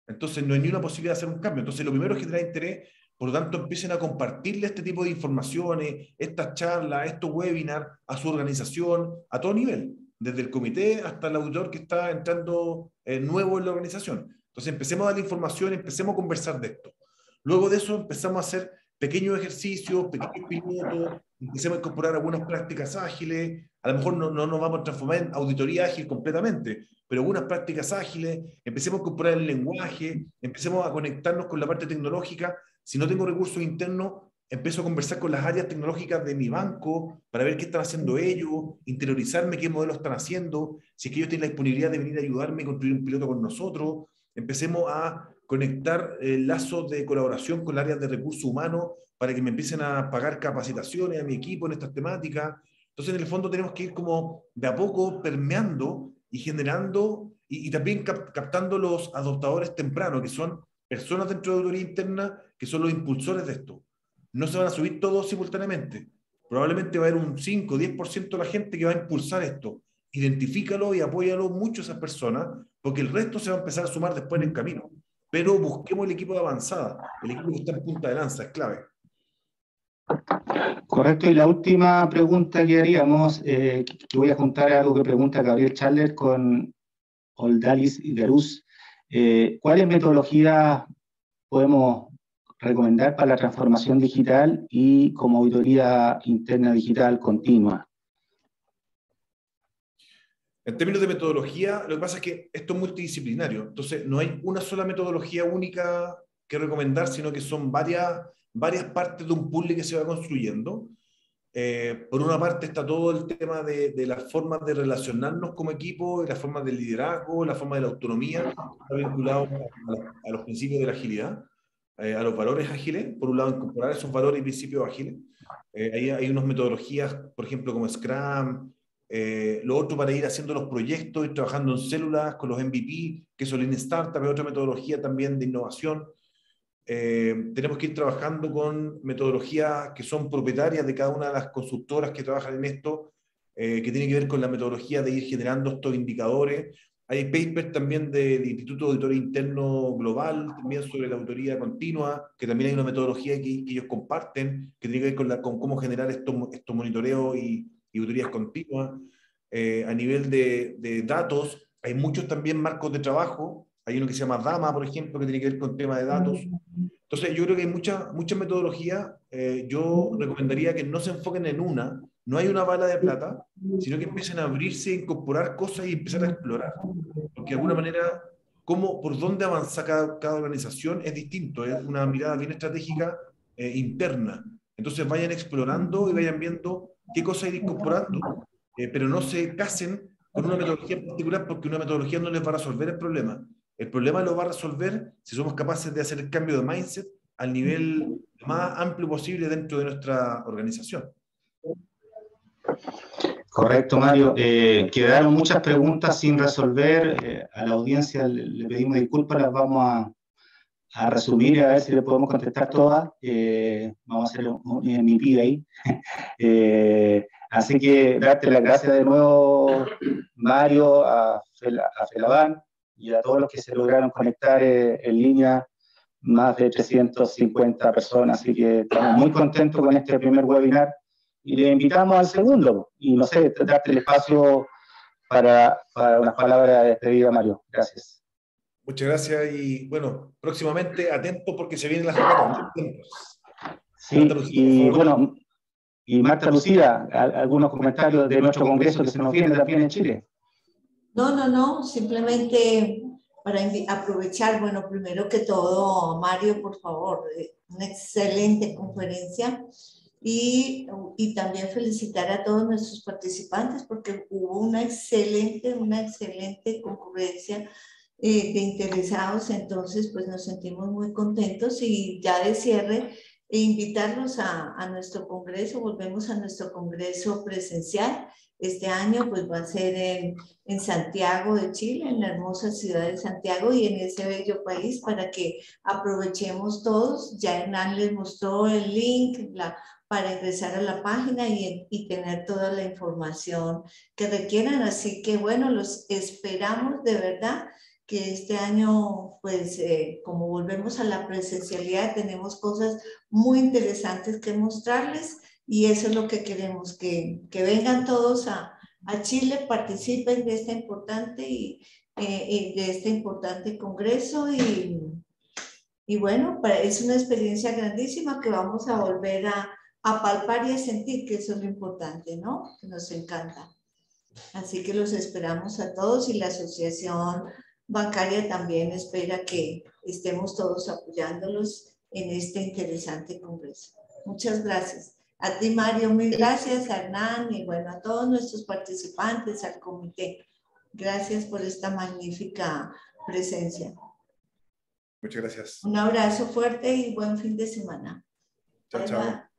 entonces no hay ni una posibilidad de hacer un cambio. Entonces lo primero es generar interés, por lo tanto empiecen a compartirle este tipo de informaciones, estas charlas, estos webinars a su organización, a todo nivel, desde el comité hasta el auditor que está entrando nuevo en la organización. Entonces empecemos a dar información, empecemos a conversar de esto. Luego de eso empezamos a hacer pequeños ejercicios, pequeños pilotos, empecemos a incorporar algunas prácticas ágiles, a lo mejor no nos vamos a transformar en auditoría ágil completamente, pero algunas prácticas ágiles, empecemos a incorporar el lenguaje, empecemos a conectarnos con la parte tecnológica. Si no tengo recursos internos, empiezo a conversar con las áreas tecnológicas de mi banco para ver qué están haciendo ellos, interiorizarme qué modelos están haciendo, si es que ellos tienen la disponibilidad de venir a ayudarme a construir un piloto con nosotros. Empecemos a conectar lazos de colaboración con las áreas de recursos humanos para que me empiecen a pagar capacitaciones a mi equipo en estas temáticas. Entonces, en el fondo, tenemos que ir como de a poco permeando y generando y también captando los adoptadores tempranos, que son personas dentro de la auditoría interna que son los impulsores de esto. No se van a subir todos simultáneamente. Probablemente va a haber un 5 o 10% de la gente que va a impulsar esto. Identifícalo y apóyalo mucho a esas personas, porque el resto se va a empezar a sumar después en el camino. Pero busquemos el equipo de avanzada, el equipo que está en punta de lanza, es clave. Correcto, y la última pregunta que haríamos, que voy a juntar algo que pregunta Gabriel Charler con Oldalis y Garuz. ¿Cuáles metodologías podemos recomendar para la transformación digital y como auditoría interna digital continua? En términos de metodología, lo que pasa es que esto es multidisciplinario, entonces no hay una sola metodología única que recomendar, sino que son varias partes de un puzzle que se va construyendo. Por una parte está todo el tema de las formas de relacionarnos como equipo, las formas de liderazgo, la forma de la autonomía, está vinculado a los principios de la agilidad, a los valores ágiles, por un lado incorporar esos valores y principios ágiles. Ahí hay unas metodologías, por ejemplo, como Scrum, lo otro para ir haciendo los proyectos, ir trabajando en células con los MVP, que son Lean Startup, es otra metodología también de innovación. Tenemos que ir trabajando con metodologías que son propietarias de cada una de las consultoras que trabajan en esto, que tiene que ver con la metodología de ir generando estos indicadores. Hay papers también del Instituto de Auditoría Interno Global, también sobre la auditoría continua, que también hay una metodología que ellos comparten, que tiene que ver con cómo generar estos monitoreos y auditorías continuas. A nivel de datos, hay muchos también marcos de trabajo. Hay uno que se llama DAMA, por ejemplo, que tiene que ver con temas de datos. Entonces, yo creo que hay muchas metodologías. Yo recomendaría que no se enfoquen en una. No hay una bala de plata, sino que empiecen a abrirse, incorporar cosas y empezar a explorar. Porque de alguna manera, por dónde avanza cada organización es distinto. Es una mirada bien estratégica interna. Entonces, vayan explorando y vayan viendo qué cosas ir incorporando pero no se casen con una metodología en particular, porque una metodología no les va a resolver el problema. El problema lo va a resolver si somos capaces de hacer el cambio de mindset al nivel más amplio posible dentro de nuestra organización. Correcto, Mario. Quedaron muchas preguntas sin resolver. A la audiencia le pedimos disculpas, las vamos a resumir y a ver si le podemos contestar todas. Vamos a hacer un MVP ahí. Así que darte las gracias de nuevo, Mario, a FELABAN y a todos los que se lograron conectar en línea, más de 350 personas. Así que estamos muy contentos con este primer webinar y le invitamos al segundo. Y no sé, darte el espacio para unas palabras de despedida, Mario. Gracias. Muchas gracias y bueno, próximamente atentos porque se vienen las reuniones. Sí, y bueno, y Marta Lucía, algunos comentarios de nuestro congreso que se nos viene también en Chile. No, simplemente para aprovechar, bueno, primero que todo, Mario, por favor, una excelente conferencia y también felicitar a todos nuestros participantes porque hubo una excelente concurrencia de interesados, entonces pues nos sentimos muy contentos y ya de cierre invitarlos a nuestro congreso, volvemos a nuestro congreso presencial. Este año pues va a ser en Santiago de Chile, en la hermosa ciudad de Santiago y en ese bello país para que aprovechemos todos. Ya Hernán les mostró el link para ingresar a la página y tener toda la información que requieran. Así que bueno, los esperamos de verdad que este año, pues como volvemos a la presencialidad, tenemos cosas muy interesantes que mostrarles y eso es lo que queremos, que vengan todos a Chile, participen de este importante congreso y bueno, es una experiencia grandísima que vamos a volver a palpar y a sentir, que eso es lo importante, ¿no? Que nos encanta. Así que los esperamos a todos y la asociación bancaria también espera que estemos todos apoyándolos en este interesante congreso. Muchas gracias. A ti, Mario, mil gracias, a Hernán y bueno, a todos nuestros participantes, al comité. Gracias por esta magnífica presencia. Muchas gracias. Un abrazo fuerte y buen fin de semana. Chao, chao.